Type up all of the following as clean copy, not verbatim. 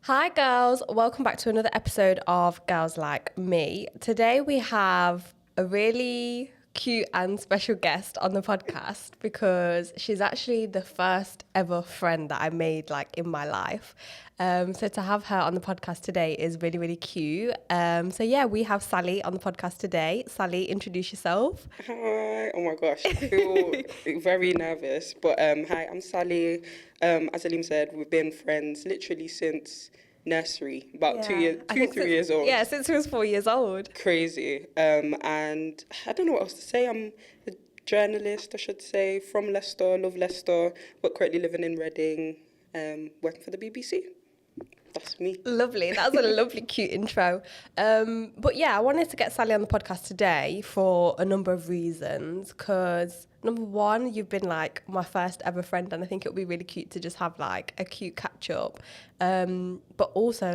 Hi girls, welcome back to another episode of Girls Like Me. Today we have a really cute and special guest on the podcast because she's actually the first ever friend that I made in my life. So to have her on the podcast today is really, really cute. We have Sali on the podcast today. Sali, introduce yourself. Hi, oh my gosh, I feel very nervous. But hi, I'm Sali. As Aalimah said, we've been friends literally since nursery, about 2 years, 3 years old. Yeah, since he was 4 years old. Crazy. And I don't know what else to say. I'm a journalist, I should say, from Leicester, love Leicester, but currently living in Reading, working for the BBC. That's me. Lovely. That was a lovely, cute intro. I wanted to get Sali on the podcast today for a number of reasons. Because number one, you've been my first ever friend, and I think it would be really cute to just have a cute catch up. But also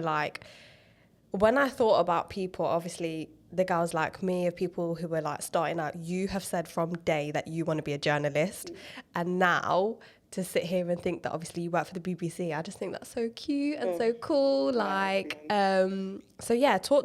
when I thought about people, obviously the girls like me, of people who were starting out, you have said from day that you want to be a journalist, and now to sit here and think that obviously you work for the BBC, I just think that's so cute and so cool. Talk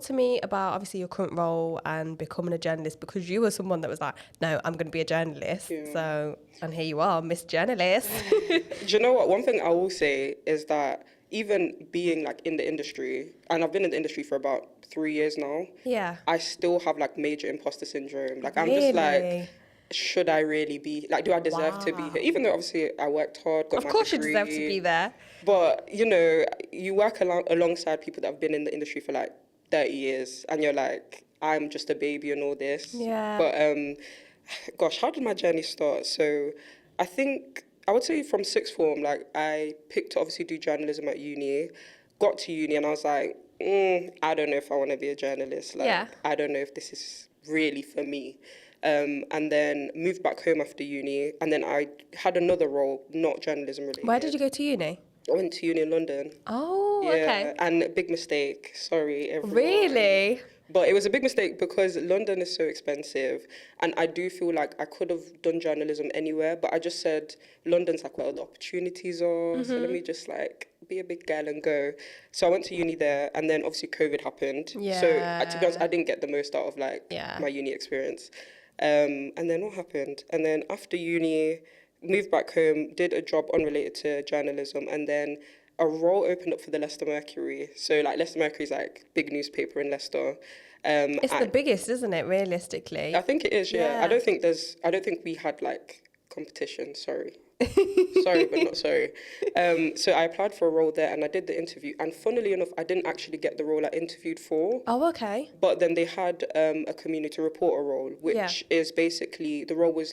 to me about obviously your current role and becoming a journalist, because you were someone that was no, I'm going to be a journalist. Yeah. So, and here you are, Miss Journalist. Do you know what? One thing I will say is that even being in the industry, and I've been in the industry for about 3 years now, Yeah. I still have major imposter syndrome. I'm Really? just should I really be, do I deserve to be here? Even though obviously I worked hard, got my degree. Of course you deserve to be there. But, you work alongside people that have been in the industry for 30 years and you're I'm just a baby and all this. Yeah. But, gosh, how did my journey start? So I think, I would say from sixth form, I picked to obviously do journalism at uni, got to uni and I was I don't know if I want to be a journalist. I don't know if this is really for me. And then moved back home after uni, and then I had another role, not journalism related. Where did you go to uni? I went to uni in London. Oh, yeah, okay. And a big mistake, sorry everyone. Really? But it was a big mistake because London is so expensive, and I do feel I could have done journalism anywhere, but I just said London's where the opportunities are, so let me just be a big girl and go. So I went to uni there, and then obviously COVID happened. Yeah. So to be honest, I didn't get the most out of my uni experience. And then what happened? And then after uni, moved back home, did a job unrelated to journalism, and then a role opened up for the Leicester Mercury. So Leicester Mercury is big newspaper in Leicester. It's the biggest, isn't it, realistically? I think it is, yeah. I don't think we had competition, sorry. Sorry, but not sorry. So I applied for a role there and I did the interview. And funnily enough, I didn't actually get the role I interviewed for. Oh, okay. But then they had a community reporter role, which is basically, the role was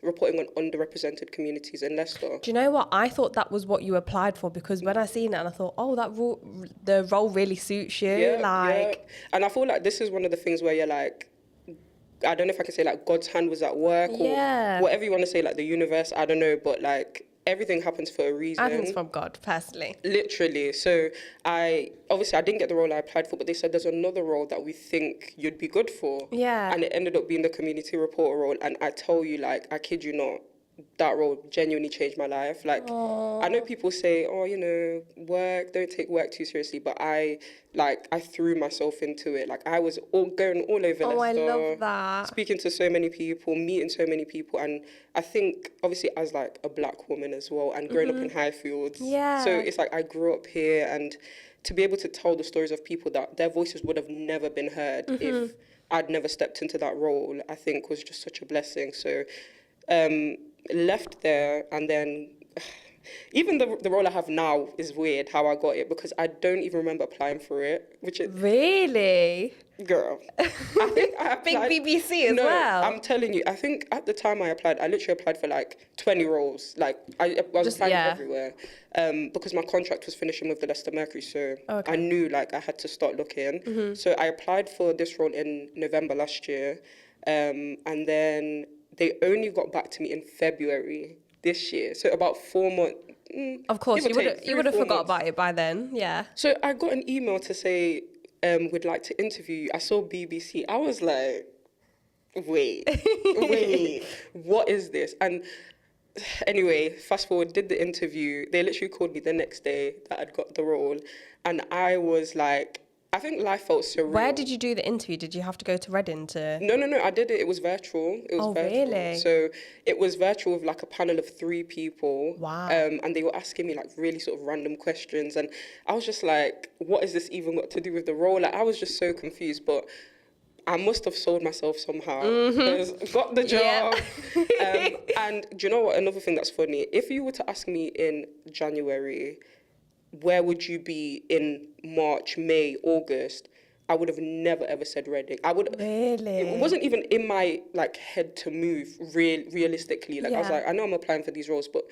reporting on underrepresented communities in Leicester. Do you know what? I thought that was what you applied for, because when I seen it and I thought, oh, the role really suits you. Yeah. And I feel this is one of the things where you're I don't know if I can say God's hand was at work or whatever you want to say, the universe, I don't know, but everything happens for a reason. I think it's from God, personally. Literally. So I didn't get the role I applied for, but they said there's another role that we think you'd be good for. Yeah. And it ended up being the community reporter role. And I tell you, I kid you not, that role genuinely changed my life. I know people say, don't take work too seriously, but I threw myself into it. I was going all over Leicester. I love that. Speaking to so many people, meeting so many people, and I think obviously as a black woman as well, and growing up in Highfields. Yeah. So it's I grew up here, and to be able to tell the stories of people that their voices would have never been heard if I'd never stepped into that role, I think was just such a blessing. So left there, and then even the role I have now is weird how I got it, because I don't even remember applying for it, which is... Really? Girl. I think I applied... Big BBC as well. I'm telling you, I think at the time I applied, I literally applied for 20 roles. I was applying everywhere, because my contract was finishing with the Leicester Mercury, so I knew I had to start looking. So I applied for this role in November last year, and then they only got back to me in February this year. So about 4 months. Of course, you would have forgot about it by then. Yeah. So I got an email to say, we'd like to interview you. I saw BBC. I was wait, what is this? And anyway, fast forward, did the interview. They literally called me the next day that I'd got the role. And I was like, I think life felt surreal. Where did you do the interview? Did you have to go to Reading to? No, I did it. It was virtual. It was Oh, virtual. really? So it was virtual with like a panel of 3 people. Wow. And they were asking me like really sort of random questions. And I was just like, what has this even got to do with the role? Like, I was just so confused. But I must have sold myself somehow. Because got the job. And do you know what? Another thing that's funny, if you were to ask me in January, where would you be in March, May, August? I would have never ever said Reading. I would. Really? It wasn't even in my like head to move. Realistically, like I was like, I know I'm applying for these roles, but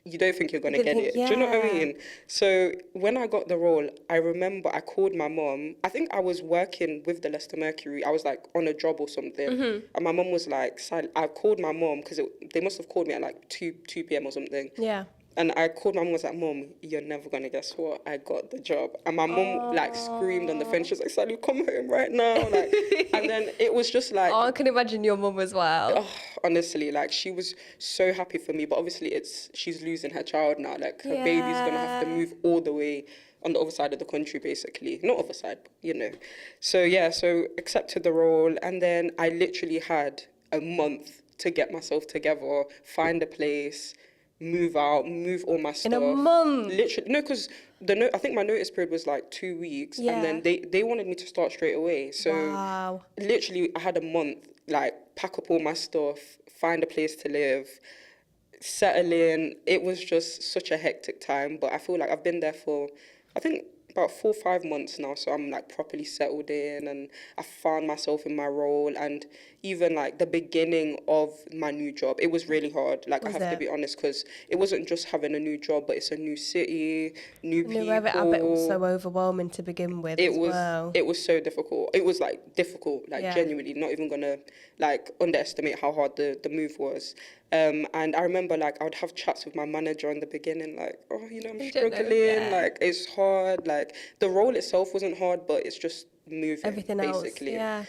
you don't think you're gonna get it. Do you know what I mean? So when I got the role, I remember I called my mom. I think I was working with the Leicester Mercury. I was like on a job or something, and my mom was like, I called my mom because they must have called me at like 2 p.m. or something. Yeah. And I called my mom and was like, Mom, you're never going to guess what? I got the job. And my mom like screamed on the phone. She was like, Sali, come home right now. Like, and then it was just like... Oh, I can imagine your mum as well. Oh, honestly, like she was so happy for me. But obviously she's losing her child now. Like her baby's going to have to move all the way on the other side of the country, basically. Not other side, but, you know. So accepted the role. And then I literally had a month to get myself together, find a place, move out, move all my stuff. In a month? Literally, no, because I think my notice period was like 2 weeks, and then they wanted me to start straight away. So literally, I had a month, like pack up all my stuff, find a place to live, settle in. It was just such a hectic time, but I feel like I've been there for, I think, about 4 or 5 months now, so I'm like properly settled in, and I found myself in my role. And even like the beginning of my new job, it was really hard. Like, I have to be honest, because it wasn't just having a new job, but it's a new city, new people. I bet it was so overwhelming to begin with. It was so difficult. It was like difficult, like genuinely, not even gonna like underestimate how hard the move was. And I remember like I would have chats with my manager in the beginning, like, oh, you know, I'm struggling, like it's hard. Like the role itself wasn't hard, but it's just moving everything basically. Else,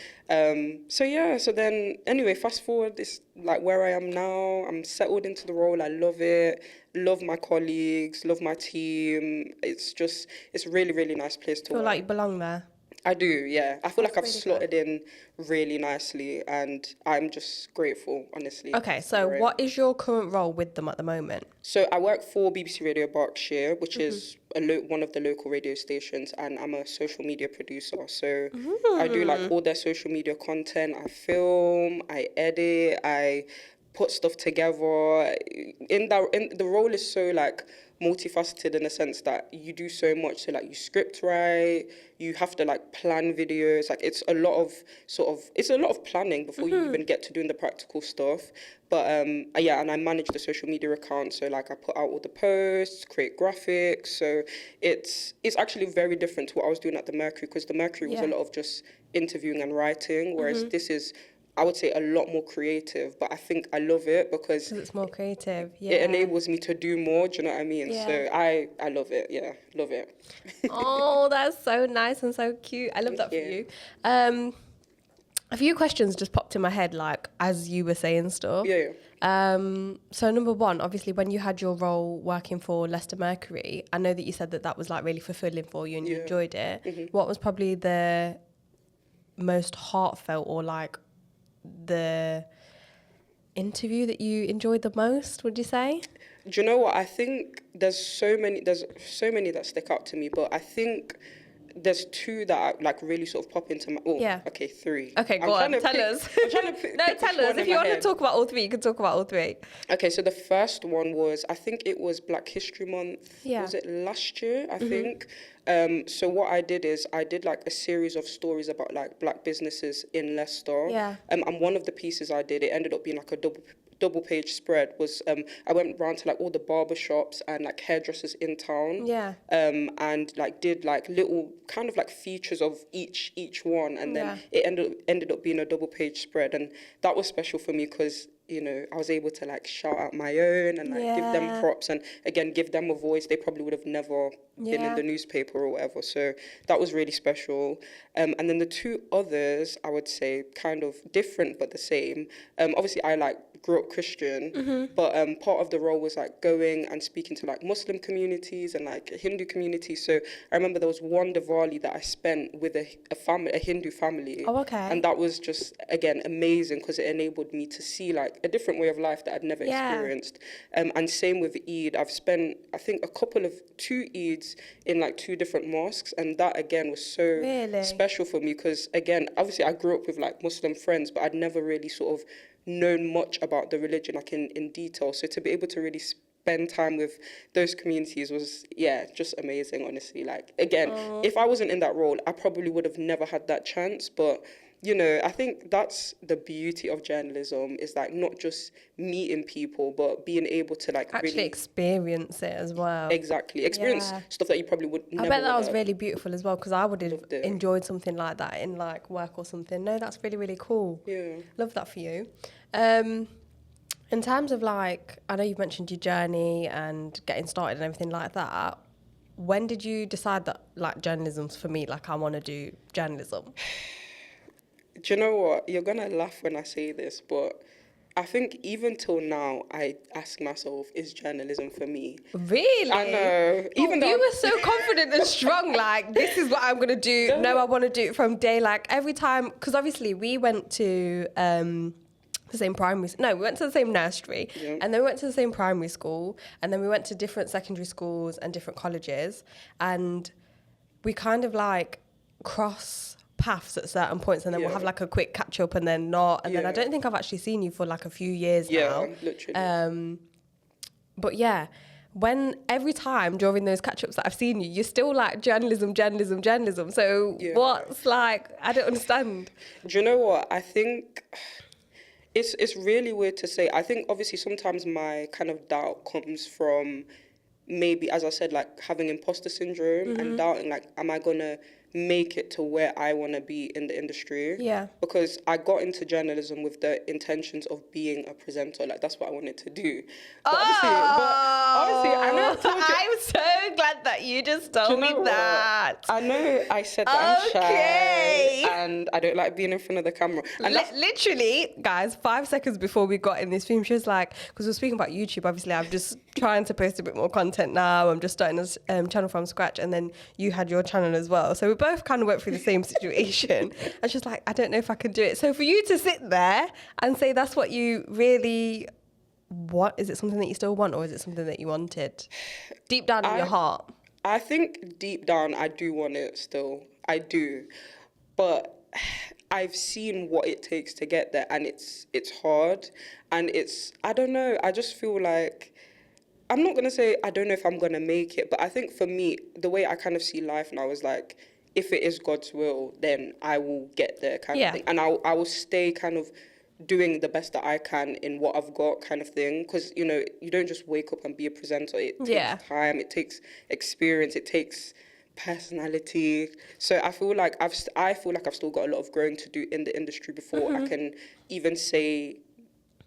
yeah. So then anyway, fast forward, it's like where I am now. I'm settled into the role. I love it. Love my colleagues. Love my team. It's a really, really nice place to work. Feel like you belong there. I do, yeah. I feel like I've slotted in really nicely, and I'm just grateful, honestly. Okay, so what is your current role with them at the moment? So I work for BBC Radio Berkshire, which is one of the local radio stations, and I'm a social media producer. So I do like all their social media content. I film, I edit, I put stuff together. The role is so like multifaceted in the sense that you do so much. So like you script write, you have to like plan videos. Like it's a lot of planning before you even get to doing the practical stuff. But and I manage the social media account. So like I put out all the posts, create graphics. So it's actually very different to what I was doing at the Mercury, because the Mercury was a lot of just interviewing and writing, whereas this is, I would say, a lot more creative, but I think I love it because it's more creative. It enables me to do more. Do you know what I mean? Yeah. So I love it. Yeah, love it. Oh, that's so nice and so cute. I love that for you. A few questions just popped in my head, like as you were saying stuff. Yeah. So number one, obviously, when you had your role working for Leicester Mercury, I know that you said that was like really fulfilling for you and you enjoyed it. What was probably the most heartfelt or like the interview that you enjoyed the most, would you say? Do you know what? I think there's so many that stick out to me, but I think there's 2 that like really sort of pop into my... Oh, yeah. Okay, 3. Okay, go on, tell us. I'm trying to pick No, tell us. If you want to talk about all 3, you can talk about all 3. Okay, so the first one was, I think it was Black History Month. Yeah. Was it last year, I think? So what I did is I did like a series of stories about like black businesses in Leicester. Yeah. And one of the pieces I did, it ended up being like a double page spread, was I went round to like all the barber shops and like hairdressers in town. Yeah. And like did like little kind of like features of each one, and then it ended up being a double page spread, and that was special for me because, you know, I was able to like shout out my own and like give them props and again give them a voice. They probably would have never been in the newspaper or whatever. So that was really special. And then the 2 others, I would say kind of different but the same. Obviously I like grew up Christian, but part of the role was like going and speaking to like Muslim communities and like Hindu communities. So I remember there was one Diwali that I spent with a Hindu family. Oh, okay. And that was just, again, amazing because it enabled me to see like a different way of life that I'd never experienced. And same with Eid. I've spent, I think, two Eids in like two different mosques, and that again was so special for me because, again, obviously I grew up with like Muslim friends, but I'd never really sort of known much about the religion like in detail. So to be able to really spend time with those communities was just amazing, honestly. Like, again, if I wasn't in that role, I probably would have never had that chance. But I think that's the beauty of journalism, is like not just meeting people, but being able to like actually really experience it as well. Exactly. Experience stuff that you probably would never. I bet that was really beautiful as well, because I would have enjoyed something like that in like work or something. No, that's really, really cool. Yeah. Love that for you. In terms of like, I know you mentioned your journey and getting started and everything like that. When did you decide that like journalism's for me, like I want to do journalism? Do you know what? You're going to laugh when I say this, but I think even till now, I ask myself, is journalism for me? Really? I know. Even though you were so confident and strong, like, this is what I'm going to do. No, I want to do it from day, like, every time. Because obviously we went to the same we went to the same nursery. Yeah. And then we went to the same primary school. And then we went to different secondary schools and different colleges. And we kind of, like, cross paths at certain points, and then we'll have like a quick catch up and then not, and then I don't think I've actually seen you for like a few years now. Literally. But when every time during those catch ups that I've seen you, you're still like journalism. So what's like, I don't understand. Do you know what? I think it's really weird to say. I think obviously sometimes my kind of doubt comes from maybe, as I said, like having imposter syndrome and doubting like, am I gonna make it to where I want to be in the industry? Yeah. Because I got into journalism with the intentions of being a presenter. Like, that's what I wanted to do. But obviously, I know I've told you. I'm so glad that you just told me that. I know I said that I'm shy and I don't like being in front of the camera. And literally, guys, 5 seconds before we got in this film, she was like, because we're speaking about YouTube, obviously, I'm just trying to post a bit more content now. I'm just starting this channel from scratch, and then you had your channel as well. So we both kind of went through the same situation. And she's like, I don't know if I could do it. So for you to sit there and say that's what you really want, is it something that you still want, or is it something that you wanted deep down in your heart? I think deep down I do want it still. I do. But I've seen what it takes to get there, and it's hard, and I don't know, I just feel like, I'm not going to say I don't know if I'm going to make it, but I think for me, the way I kind of see life now is like, if it is God's will, then I will get there kind of thing. And I will stay kind of doing the best that I can in what I've got kind of thing. Because, you don't just wake up and be a presenter. It takes time, it takes experience, it takes personality. So I feel like I've still got a lot of growing to do in the industry before I can even say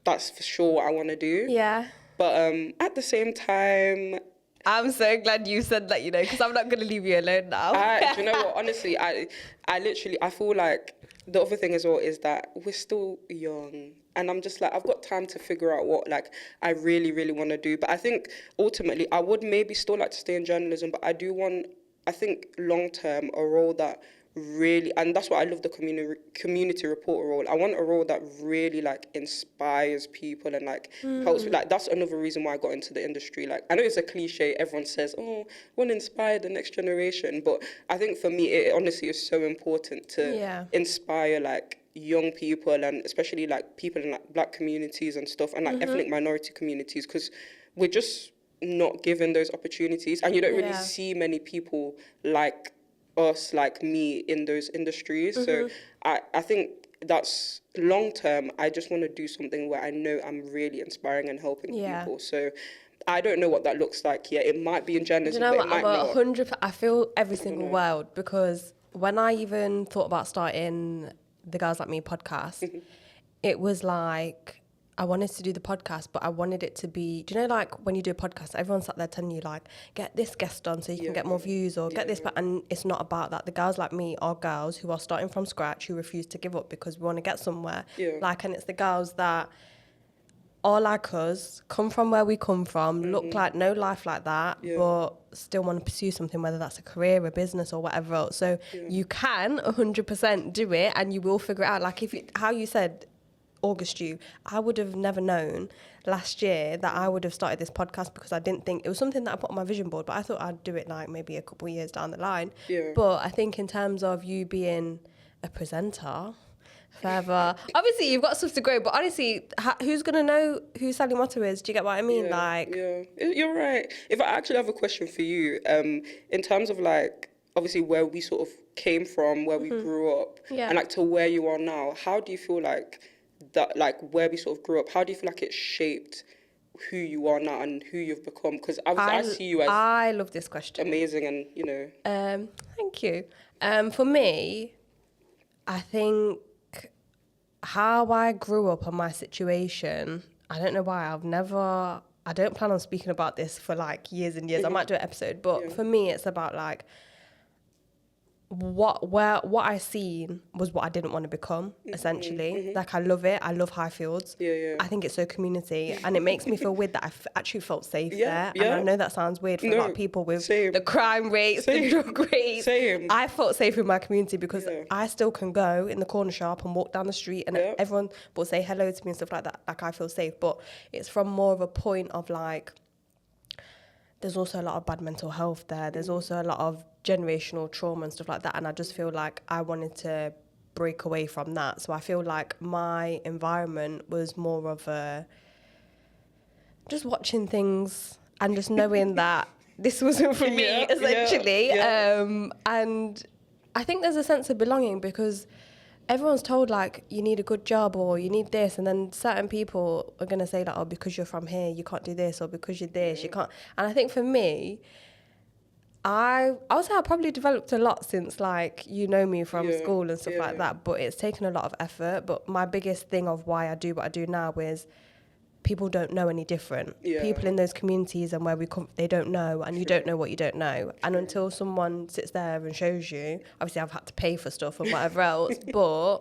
that's for sure what I want to do. Yeah. But at the same time, I'm so glad you said that, because I'm not going to leave you alone now. Do you know what? Honestly, I feel like the other thing as well is that we're still young. And I'm just like, I've got time to figure out what like I really, really want to do. But I think ultimately I would maybe still like to stay in journalism, but I do want, I think long term, a role that really, and that's why I love the community reporter role. I want a role that really like inspires people and like helps. Like, that's another reason why I got into the industry. Like, I know it's a cliche, everyone says, oh, want to inspire the next generation, but I think for me it honestly is so important to inspire like young people, and especially like people in like black communities and stuff, and like ethnic minority communities, because we're just not given those opportunities, and you don't really see many people like us, like me, in those industries. So I think that's long term. I just want to do something where I know I'm really inspiring and helping people. So I don't know what that looks like yet. It might be in journalism, but it might not. 100%. I feel every single word, because when I even thought about starting the Girls Like Me podcast, it was like, I wanted to do the podcast, but I wanted it to be, do you know, like when you do a podcast, everyone's sat there telling you like, get this guest on so you can get more views, or get this, and it's not about that. The Girls Like Me are girls who are starting from scratch, who refuse to give up because we want to get somewhere. Like, and it's the girls that are like us, come from where we come from, look like no life like that, but still want to pursue something, whether that's a career, a business, or whatever else. So you can 100% do it, and you will figure it out. Like how you said, August, I would have never known last year that I would have started this podcast, because I didn't think it was something that I put on my vision board, but I thought I'd do it like maybe a couple of years down the line. But I think in terms of you being a presenter forever, obviously you've got stuff to grow, but honestly, who's gonna know who Salimotu is? Do you get what I mean? You're right. If I actually have a question for you, in terms of like obviously where we sort of came from, where we grew up, and like to where you are now, how do you feel like that, like where we sort of grew up, how do you feel like it shaped who you are now and who you've become? Because I see you as, I love this question, amazing, and you know. Thank you. For me, I think how I grew up and my situation, I don't know why I don't plan on speaking about this for like years and years. I might do an episode, but for me, it's about like what I seen was what I didn't want to become, essentially. Like, I love it. I love high fields. I think it's so community, and it makes me feel weird that I actually felt safe there. And I know that sounds weird for a lot of people with the crime rates, the drug rates. I felt safe in my community because I still can go in the corner shop and walk down the street, and everyone will say hello to me and stuff like that. Like, I feel safe, but it's from more of a point of like, there's also a lot of bad mental health there. There's also a lot of generational trauma and stuff like that. And I just feel like I wanted to break away from that. So I feel like my environment was more of a just watching things and just knowing that this wasn't for me, essentially. And I think there's a sense of belonging because everyone's told, like, you need a good job or you need this, and then certain people are going to say, like, oh, because you're from here, you can't do this, or because you're this, you can't. And I think for me, I would say I probably developed a lot since, like, you know me from school and stuff like that, but it's taken a lot of effort. But my biggest thing of why I do what I do now is people don't know any different. People in those communities and where we come, they don't know, and you don't know what you don't know. And until someone sits there and shows you, obviously I've had to pay for stuff and whatever else, but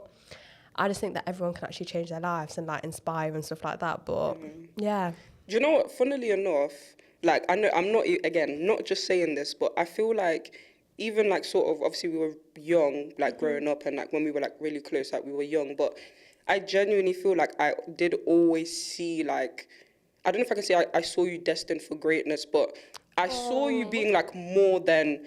I just think that everyone can actually change their lives and like inspire and stuff like that. But yeah. Do you know what? Funnily enough, like, I know I'm not, again, not just saying this, but I feel like even like sort of, obviously we were young, like growing up, and like when we were like really close, like we were young, but I genuinely feel like I did always see, like, I don't know if I can say I saw you destined for greatness, but I saw you being like more than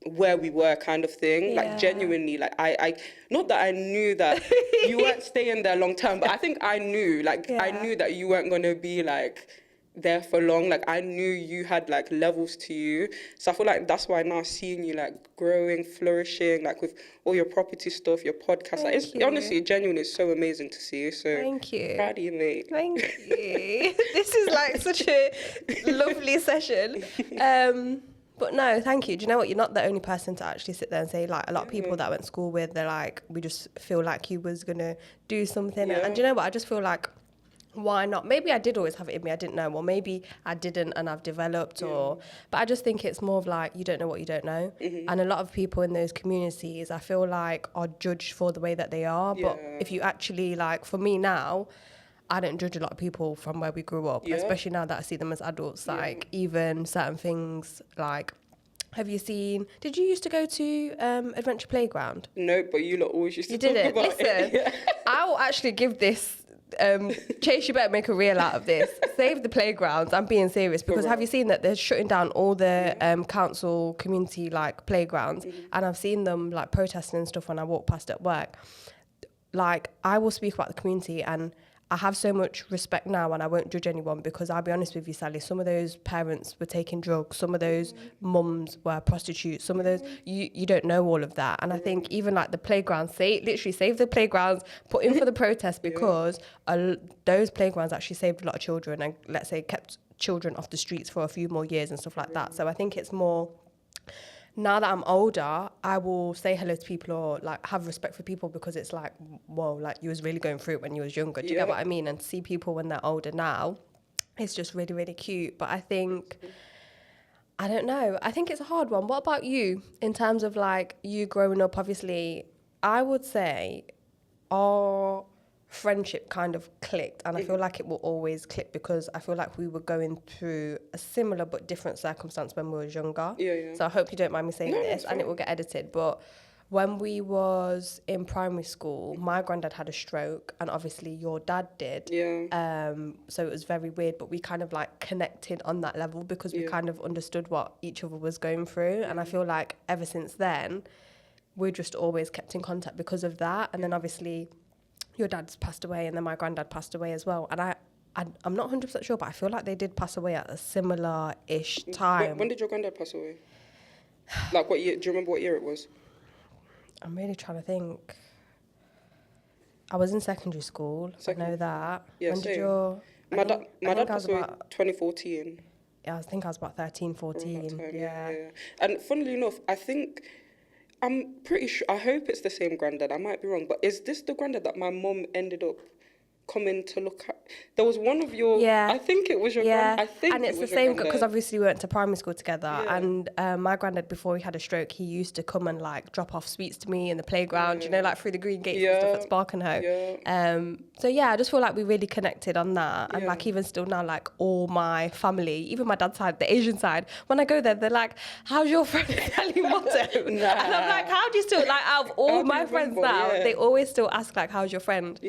where we were, kind of thing. Like, genuinely, like I not that I knew that you weren't staying there long term, but I think I knew, like, I knew that you weren't going to be like there for long. Like, I knew you had like levels to you, so I feel like that's why now seeing you like growing, flourishing, like with all your property stuff, your podcast, like, it's honestly, genuinely, it's so amazing to see you. So thank you, proud of you, mate. Thank you. This is like such a lovely session. But no, thank you. Do you know what? You're not the only person to actually sit there and say, like, a lot of people that I went to school with, they're like, we just feel like you was gonna do something. And do you know what? I just feel like, why not? Maybe I did always have it in me, I didn't know, or maybe I didn't and I've developed, or but I just think it's more of like, you don't know what you don't know. And a lot of people in those communities, I feel like, are judged for the way that they are. But if you actually, like, for me now, I don't judge a lot of people from where we grew up, especially now that I see them as adults. Like, even certain things, like, did you used to go to Adventure Playground? No, but you lot always used to talk about it. Listen, I will actually give this, Chase, you better make a reel out of this. Save the playgrounds. I'm being serious, because have you seen that they're shutting down all the council community, like, playgrounds? And I've seen them, like, protesting and stuff when I walk past at work. Like, I will speak about the community, and I have so much respect now, and I won't judge anyone, because I'll be honest with you, Sally, some of those parents were taking drugs, some of those mums were prostitutes, some of those, you don't know all of that. And I think even like the playgrounds, literally save the playgrounds, put in for the protest, because those playgrounds actually saved a lot of children, and let's say kept children off the streets for a few more years and stuff like that. So I think it's more, now that I'm older, I will say hello to people or like have respect for people, because it's like, whoa, like, you was really going through it when you was younger. Do you get what I mean? And to see people when they're older now, it's just really, really cute. But I think, I don't know, I think it's a hard one. What about you in terms of like you growing up? Obviously, I would say our friendship kind of clicked, and I feel like it will always click because I feel like we were going through a similar but different circumstance when we were younger. Yeah. So I hope you don't mind me saying No, this, it's and it fine. will get edited. But when we was in primary school, my granddad had a stroke, and obviously your dad did. Yeah. So it was very weird, but we kind of like connected on that level because we Yeah. kind of understood what each other was going through, and I feel like ever since then, we're just always kept in contact because of that. And then obviously your dad's passed away, and then my granddad passed away as well. And I'm not 100% sure, but I feel like they did pass away at a similar-ish time. When did your granddad pass away? Like what year? Do you remember what year it was? I'm really trying to think. I was in secondary school. I know that. Yeah, when same. did your... My dad passed away about, 2014. yeah, I think I was about 13, 14. Yeah. And funnily enough, I'm pretty sure, I hope it's the same granddad. I might be wrong, but is this the granddad that my mum ended up coming to look at? There was one of your, I think it was your granddad. I think and it's the same because obviously we went to primary school together, and my granddad, before he had a stroke, he used to come and like drop off sweets to me in the playground, you know, like through the green gates and stuff at Spark and Ho. So yeah, I just feel like we really connected on that, and like even still now, like all my family, even my dad's side, the Asian side, when I go there, they're like, "How's your friend Salimotu?" And I'm like, "How do you still like out of all my friends now?" They always still ask like, "How's your friend?"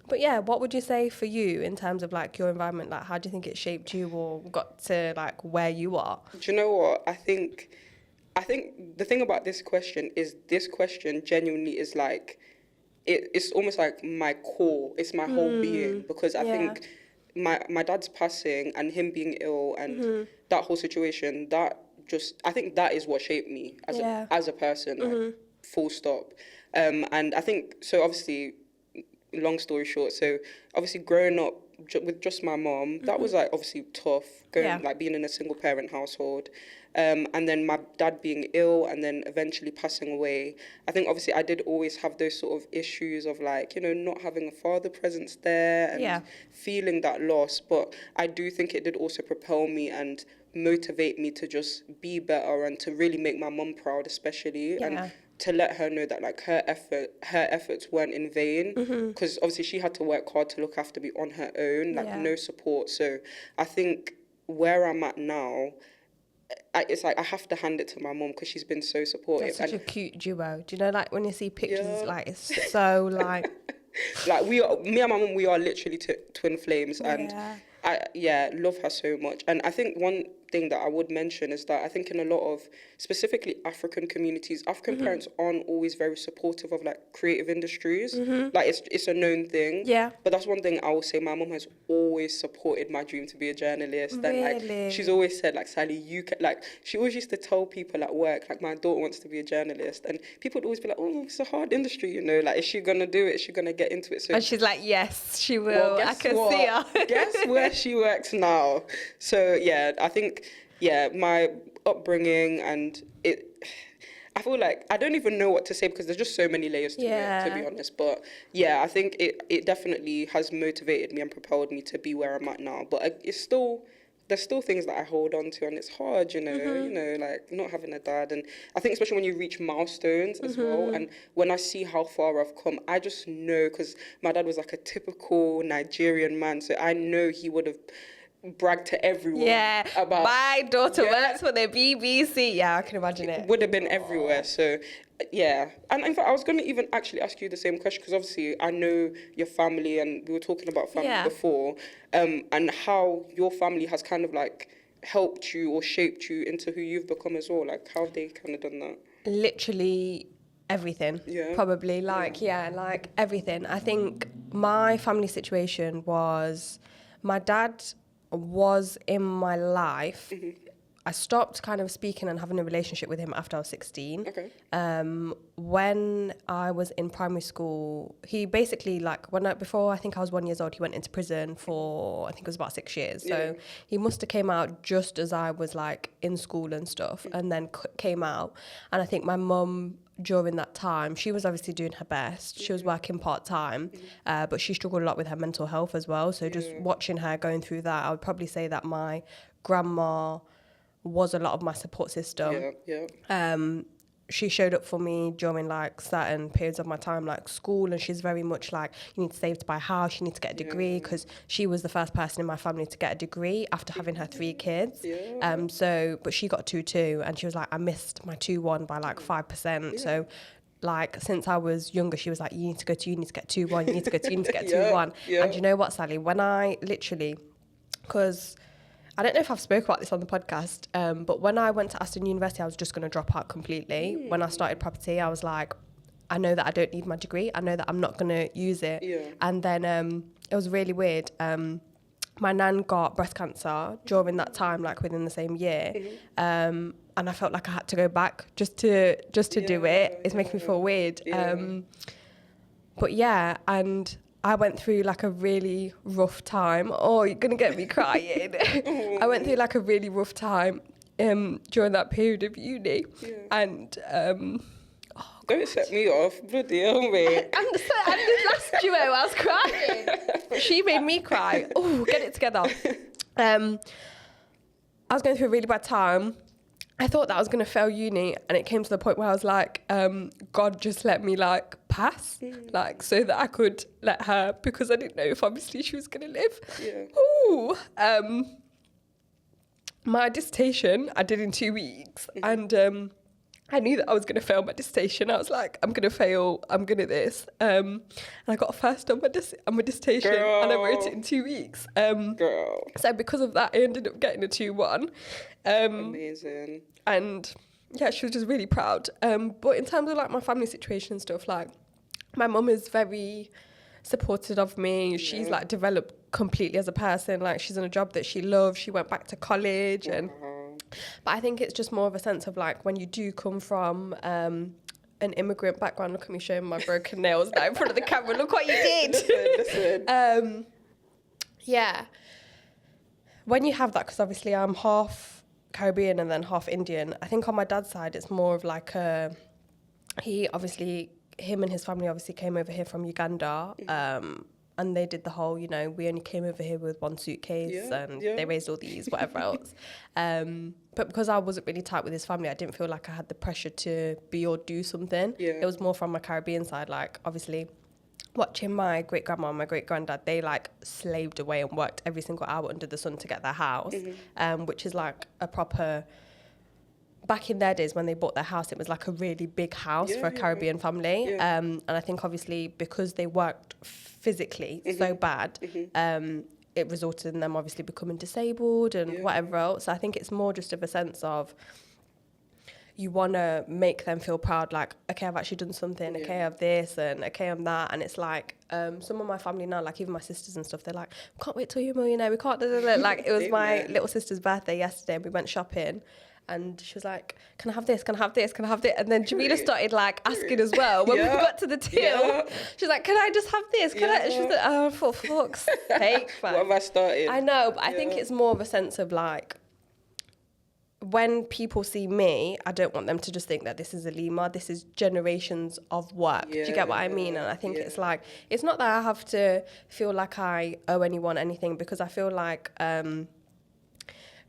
But yeah, what would you say for you in terms of like your environment? Like, how do you think it shaped you or got to like where you are? Do you know what? I think the thing about this question is this question genuinely is like, it's almost like my core. It's my whole being, because I think my dad's passing and him being ill and that whole situation, I think that is what shaped me as a person, like, full stop. And I think, so obviously, long story short, so obviously growing up with just my mom, that was like obviously tough, like being in a single parent household, and then my dad being ill and then eventually passing away. I think obviously I did always have those sort of issues of like, you know, not having a father presence there and feeling that loss, but I do think it did also propel me and motivate me to just be better and to really make my mom proud, especially, and to let her know that like her efforts weren't in vain, because obviously she had to work hard to look after me on her own, like no support. So I think where I'm at now, it's like I have to hand it to my mom because she's been so supportive. That's such a cute duo. Do you know, like when you see pictures, it's like it's so like like me and my mom, we are literally twin flames, and I love her so much. And I think one thing that I would mention is that I think in a lot of specifically African communities, African parents aren't always very supportive of like creative industries. Like it's a known thing. Yeah. But that's one thing I will say. My mom has always supported my dream to be a journalist. Really? And like she's always said like, Sally, you can, like, she always used to tell people at work, like, my daughter wants to be a journalist, and people would always be like, oh, it's a hard industry, you know, like, is she gonna do it? Is she gonna get into it? So, and she's like, yes, she will. Well, I can see her. Guess where she works now. So yeah, I think my upbringing and it, I feel like I don't even know what to say because there's just so many layers to it, to be honest. But yeah, I think it definitely has motivated me and propelled me to be where I'm at now. But there's still things that I hold on to, and it's hard, you know, like not having a dad. And I think especially when you reach milestones as well, and when I see how far I've come, I just know, because my dad was like a typical Nigerian man, so I know he would have brag to everyone about my daughter works for the BBC. Yeah, I can imagine it. Would have been everywhere. So yeah, and in fact I was going to even actually ask you the same question, because obviously I know your family and we were talking about family before, and how your family has kind of like helped you or shaped you into who you've become as well. Like how have they kind of done that? Literally everything. Probably like like everything. I think my family situation was, my dad was in my life. I stopped kind of speaking and having a relationship with him after I was 16. When I was in primary school, he basically like before I think I was 1 year old, he went into prison for I think it was about 6 years. So he must have came out just as I was like in school and stuff, and then came out. And I think my mum, during that time, she was obviously doing her best. She was working part-time, but she struggled a lot with her mental health as well. So just watching her going through that, I would probably say that my grandma was a lot of my support system. she showed up for me during like certain periods of my time, like school, and she's very much like, you need to save to buy a house, you need to get a degree, because she was the first person in my family to get a degree after having her 3 kids. But she got 2-2, and she was like, I missed my 2-1 by like 5%. So like since I was younger, she was like, you need to go to uni to get 2-1, you need to go to uni to get 2-1. And you know what, Sally, when I literally, because I don't know if I've spoke about this on the podcast, but when I went to Aston University, I was just going to drop out completely. When I started property, I was like, I know that I don't need my degree. I know that I'm not going to use it. And then it was really weird. My nan got breast cancer during that time, like within the same year. And I felt like I had to go back just to do it. It's making me feel weird. But yeah, and I went through like a really rough time. Oh, you're going to get me crying. I went through like a really rough time during that period of uni. And don't set me off, bloody hell, mate. And this last duo, I was crying. But she made me cry. Oh, get it together. I was going through a really bad time. I thought that I was going to fail uni, and it came to the point where I was like, God just let me like pass, like so that I could let her, because I didn't know if obviously she was going to live. Ooh. My dissertation I did in 2 weeks, and I knew that I was going to fail my dissertation. I was like, I'm going to fail, I'm going to this. And I got a first on my dissertation. Girl. And I wrote it in 2 weeks. Girl. So because of that, I ended up getting a 2-1. Amazing. And yeah, she was just really proud. But in terms of like my family situation and stuff, like my mum is very supportive of me. She's like developed completely as a person. Like she's in a job that she loves. She went back to college and... But I think it's just more of a sense of like when you do come from an immigrant background. Look at me showing my broken nails now in front of the camera. Look what you did. Listen. Yeah. When you have that, because obviously I'm half Caribbean and then half Indian. I think on my dad's side, it's more of like him and his family obviously came over here from Uganda. And they did the whole, you know, we only came over here with 1 suitcase and they raised all these, whatever else. But because I wasn't really tight with his family, I didn't feel like I had the pressure to be or do something. It was more from my Caribbean side, like obviously watching my great-grandma and my great-granddad, they like slaved away and worked every single hour under the sun to get their house, which is like a proper... Back in their days when they bought their house, it was like a really big house for a Caribbean family. And I think obviously because they worked physically so bad, it resulted in them obviously becoming disabled and whatever else. So I think it's more just of a sense of you want to make them feel proud, like, okay, I've actually done something, okay, I have this, and okay, I'm that. And it's like, some of my family now, like even my sisters and stuff, they're like, we can't wait till you're a millionaire, we can't, like it was my little sister's birthday yesterday and we went shopping. And she was like, can I have this? Can I have this? Can I have this? And then Jamila started like asking as well. When we got to the till, she was like, can I just have this? Can I? And she was like, oh, for fuck's sake, fam. What have I started? I know, but I think it's more of a sense of like, when people see me, I don't want them to just think that this is Aalimah. This is generations of work. Do you get what I mean? And I think it's like, it's not that I have to feel like I owe anyone anything, because I feel like...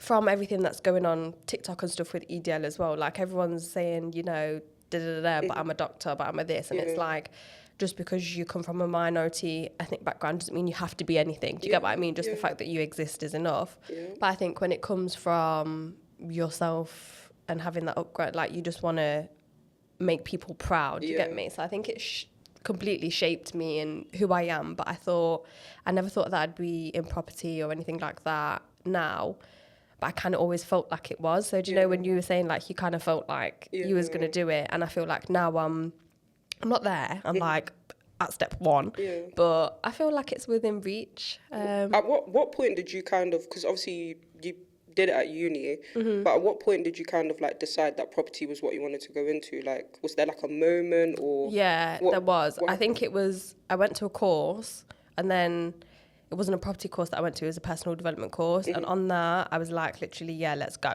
from everything that's going on TikTok and stuff with EDL as well, like everyone's saying, you know, but I'm a doctor, but I'm a this. And it's like, just because you come from a minority ethnic background doesn't mean you have to be anything. Do you get what I mean? Just the fact that you exist is enough. But I think when it comes from yourself and having that upgrade, like you just want to make people proud. Do you get me? So I think it completely shaped me and who I am. But I never thought that I'd be in property or anything like that now. But I kind of always felt like it was. So do you know when you were saying like you kind of felt like you was going to do it, and I feel like now I'm not there. I'm like at step 1, but I feel like it's within reach. At what point did you kind of, because obviously you did it at uni, but at what point did you kind of like decide that property was what you wanted to go into? Like, was there like a moment or? Yeah, there was. I think it was, I went to a course and then it wasn't a property course that I went to, it was a personal development course. And on that, I was like, literally, let's go.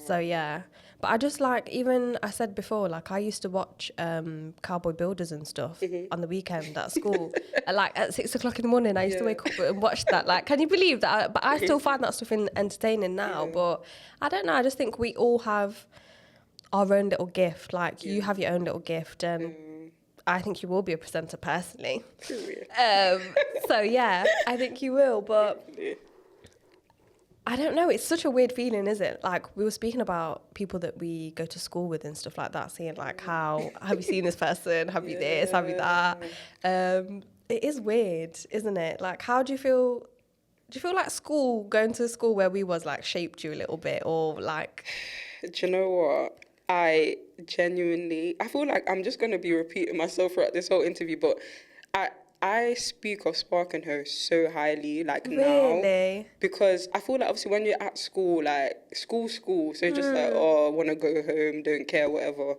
So, yeah. But I just like, even I said before, like I used to watch Cowboy Builders and stuff on the weekend at school. At 6 o'clock in the morning, I used to wake up and watch that. Like, can you believe that? But I still find that stuff entertaining now. But I don't know, I just think we all have our own little gift. Like, you have your own little gift, and I think you will be a presenter personally. So yeah, I think you will, but I don't know. It's such a weird feeling, isn't it? Like, we were speaking about people that we go to school with and stuff like that, saying like, how have you seen this person? Have you this? Have you that? It is weird, isn't it? Like, how do you feel? Do you feel like going to school where we was, like, shaped you a little bit, or like? Do you know what? I feel like I'm just going to be repeating myself throughout this whole interview, but I speak of Spark and Her so highly, like, Really? now, because I feel like obviously when you're at school, like, school, so you're just like, oh, I want to go home, don't care, whatever.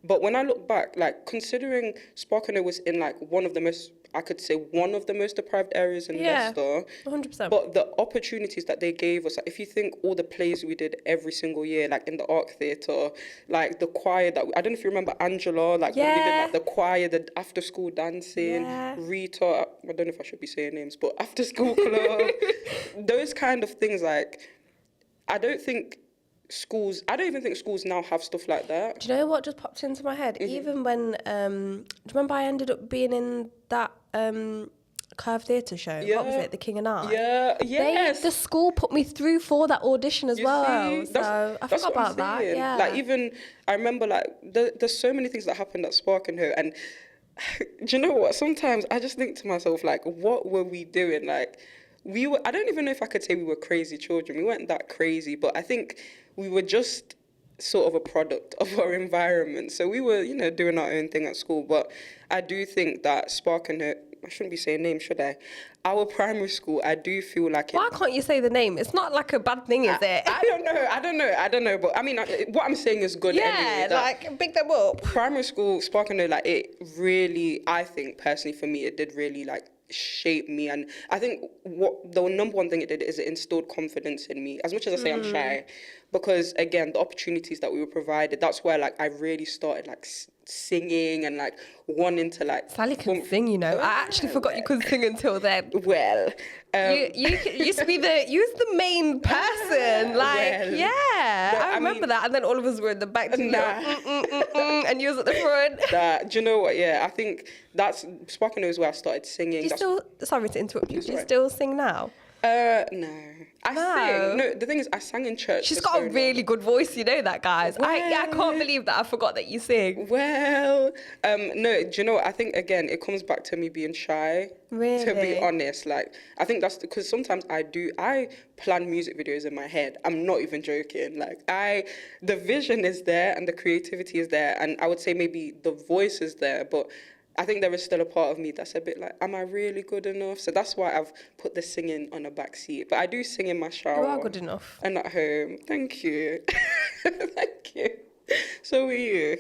But when I look back, like, considering Spark and Her was in, like, one of the most deprived areas in Leicester. 100%. But the opportunities that they gave us, like, if you think all the plays we did every single year, like in the Arc Theatre, like the choir I don't know if you remember Angela, like when we did like the choir, the after school dancing, Rita, I don't know if I should be saying names, but after school club, those kind of things, like, I don't even think schools now have stuff like that. Do you know what just popped into my head? Even when, do you remember I ended up being in that Curve Theatre show? What was it? The King and I? Yeah, yes. The school put me through for that audition as well. See? So I forgot about that. Yeah. Like, even, I remember, like, there's so many things that happened at Spark and Her. And do you know what? Sometimes I just think to myself, like, what were we doing? Like, I don't even know if I could say we were crazy children. We weren't that crazy, but I think we were just sort of a product of our environment. So we were, doing our own thing at school. But I do think that Spark and Her, I shouldn't be saying names, should I? Our primary school, I do feel like Why can't you say the name? It's not like a bad thing, is it? I don't know. But I mean, what I'm saying is good anyway. Yeah, like, pick them up. Primary school, Spark and Her, like, it really, I think personally for me, it did really, like, shape me. And I think the number one thing it did is it instilled confidence in me. As much as I say I'm shy, because again, the opportunities that we were provided, that's where, like, I really started, like, singing and, like, wanting to, like, Sally can sing, I actually forgot you could sing until then. Well, you used to be the main person, I remember that. And then all of us were in the back, and you was at the front. Do you know what? Yeah, I think that's Spark and Her is where I started singing. Sorry to interrupt you. Do you still sing now? No. I sing. No, the thing is, I sang in church. She's got a really good voice, that, guys. Well, I can't believe that I forgot that you sing. Well, no, do you know what? I think, again, it comes back to me being shy. Really? To be honest. Like, I think that's because sometimes I plan music videos in my head. I'm not even joking. Like, the vision is there and the creativity is there. And I would say maybe the voice is there, but I think there is still a part of me that's a bit like, am I really good enough? So that's why I've put the singing on a back seat. But I do sing in my shower. You are good enough. And at home. Thank you. Thank you. So are you.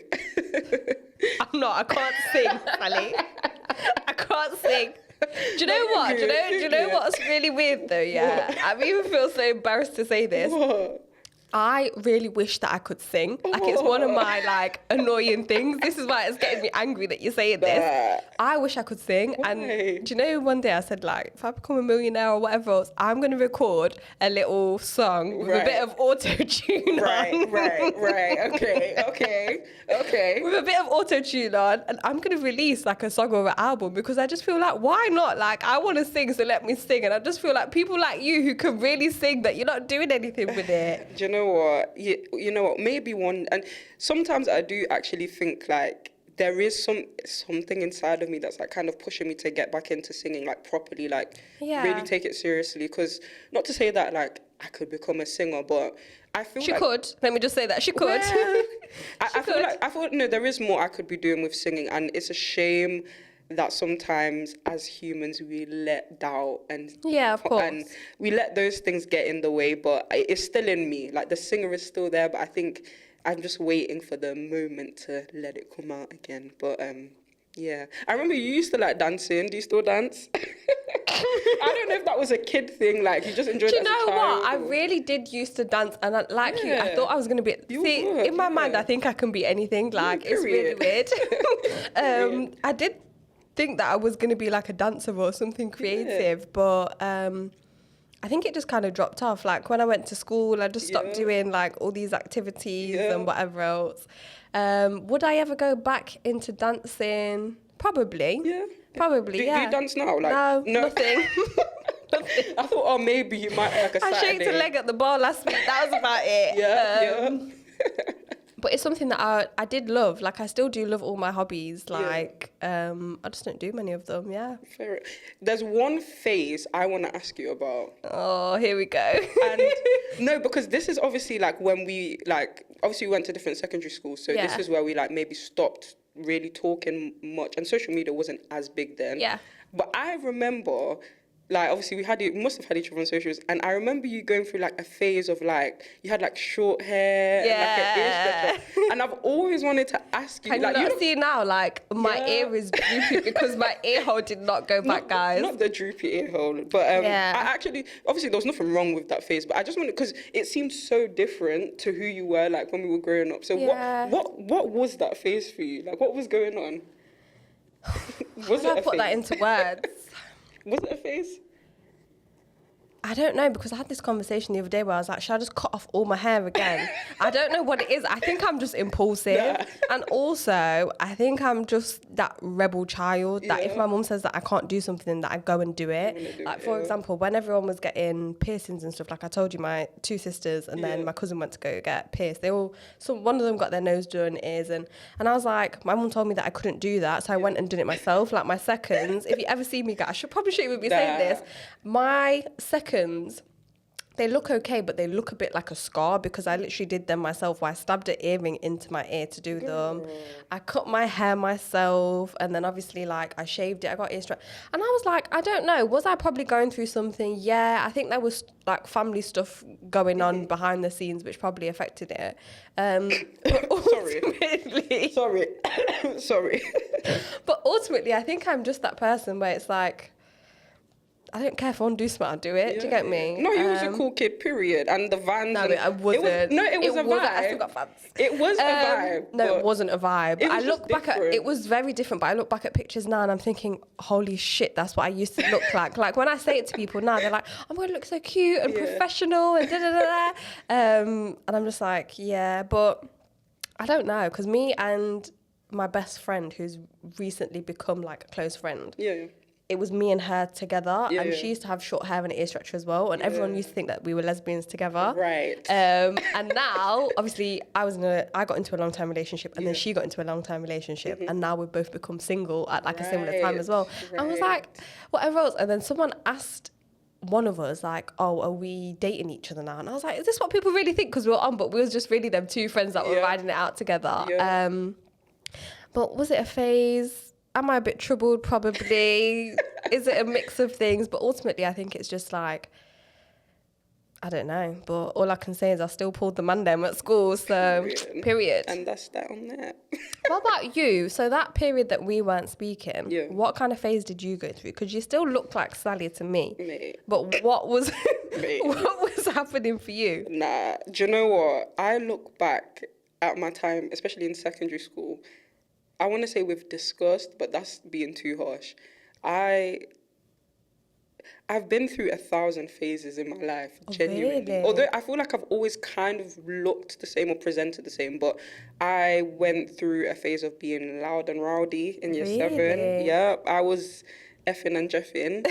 I'm not. I can't sing, Sally. I can't sing. Do you know what? Do you know what's really weird though? Yeah. What? I even feel so embarrassed to say this. What? I really wish that I could sing. Like, it's one of my, like, annoying things. This is why it's getting me angry that you're saying this. I wish I could sing. Why? And do you know, one day I said, like, if I become a millionaire or whatever else, I'm going to record a little song with a bit of auto-tune on. Right. Okay. With a bit of auto-tune on. And I'm going to release, like, a song or an album because I just feel like, why not? Like, I want to sing, so let me sing. And I just feel like people like you who can really sing, that you're not doing anything with it. Do you know what? You know what? Maybe one. And sometimes I do actually think, like, there is something inside of me that's, like, kind of pushing me to get back into singing, like, properly, like, really take it seriously. Because not to say that, like, I could become a singer, but I feel she like... could. Let me just say that. She could. Well, I feel like, no, there is more I could be doing with singing. And it's a shame that sometimes as humans we let doubt and of course, and we let those things get in the way, but it's still in me. Like, the singer is still there, but I think I'm just waiting for the moment to let it come out again. But I remember you used to like dancing. Do you still dance? I don't know if that was a kid thing, like you just enjoyed it as a child. Do you know what? I really did used to dance, and you, I thought I was going to be... in my mind, I think I can be anything. Like, it's really weird. I did think that I was going to be like a dancer or something creative, but I think it just kind of dropped off. Like when I went to school, I just stopped doing like all these activities and whatever else. Would I ever go back into dancing? Probably. Yeah. Probably, Do yeah. you dance now? Like, no, nothing. I thought, oh, maybe you might like a I Saturday. shaked a leg at the bar last week. That was about it. Yeah. But it's something that I did love. Like, I still do love all my hobbies. Like, I just don't do many of them, Fair. There's one phase I want to ask you about. Oh, here we go. And no, because this is obviously like when we, like, obviously we went to different secondary schools. So this is where we like maybe stopped really talking much. And social media wasn't as big then. Yeah. But I remember, like, obviously we must have had each other on socials, and I remember you going through like a phase of like you had like short hair, and like an ear stretcher, and I've always wanted to ask you. Can like, you not see now? Like my ear is droopy because my ear hole did not go back, guys. Not the droopy ear hole, but I actually, obviously there was nothing wrong with that phase, but I just wanted, because it seemed so different to who you were like when we were growing up. So what was that phase for you? Like, what was going on? Was it I put that into words? Was it a phase? I don't know, because I had this conversation the other day where I was like, should I just cut off all my hair again? I don't know what it is. I think I'm just impulsive. Yeah. And also, I think I'm just that rebel child that if my mum says that I can't do something, that I go and do it. Like, for example, when everyone was getting piercings and stuff, like I told you, my two sisters and then my cousin went to go get pierced. One of them got their nose done, ears, and I was like, my mum told me that I couldn't do that, so I went and did it myself. Like, my seconds, if you ever see me, guys, I probably shouldn't even be saying this. My seconds, they look okay, but they look a bit like a scar because I literally did them myself, where I stabbed an earring into my ear to do them. I cut my hair myself, and then obviously like I shaved it, I got ear strap. And I was like, I don't know, was I probably going through something? Yeah, I think there was like family stuff going on behind the scenes which probably affected it. Sorry. But ultimately, I think I'm just that person where it's like, I don't care if I want to do something, I'll do it. Do you get me? No, you was a cool kid, period. And the Vans. No, I wasn't. It was a vibe. I still got Vans. It was a vibe. No, it wasn't a vibe. I look back at it was very different, but I look back at pictures now and I'm thinking, holy shit, that's what I used to look like. Like when I say it to people now, they're like, I'm going to look so cute and professional and da-da-da-da. And I'm just like, yeah, but I don't know, because me and my best friend, who's recently become like a close friend, it was me and her together, and she used to have short hair and an ear stretcher as well, and everyone used to think that we were lesbians together. Right. And now, obviously, I got into a long-term relationship, and then she got into a long-term relationship, and now we've both become single at like a similar time as well. I was like, whatever else. And then someone asked one of us, like, oh, are we dating each other now? And I was like, is this what people really think? Because we were on, but we was just really them two friends that were riding it out together. But was it a phase? Am I a bit troubled? Probably. Is it a mix of things? But ultimately, I think it's just like, I don't know. But all I can say is I still pulled the mandem at school. So, period. And that's that on that. What about you? So that period that we weren't speaking, what kind of phase did you go through? Because you still looked like Sally to me. But what was what was happening for you? Nah, do you know what? I look back at my time, especially in secondary school, I want to say with disgust, but that's being too harsh. I've been through 1,000 phases in my life, genuinely. Really? Although I feel like I've always kind of looked the same or presented the same, but I went through a phase of being loud and rowdy in year 7. Yeah, I was effing and jeffing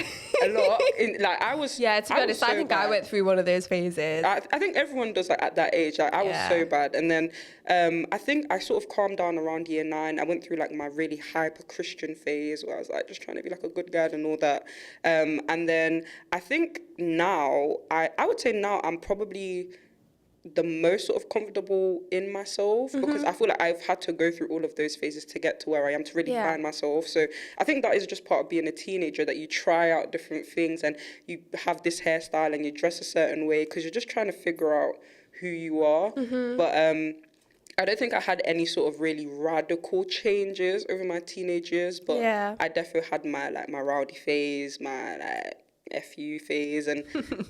a lot. To be honest, I think I went through one of those phases. I think everyone does at that age. I was so bad. And then I think I sort of calmed down around year 9. I went through like my really hyper Christian phase where I was like just trying to be like a good guy and all that. And then I think now, I would say now I'm probably the most sort of comfortable in myself because I feel like I've had to go through all of those phases to get to where I am to really find myself. So I think that is just part of being a teenager, that you try out different things and you have this hairstyle and you dress a certain way because you're just trying to figure out who you are. But I don't think I had any sort of really radical changes over my teenage years, but I definitely had my rowdy phase, my FU phase, and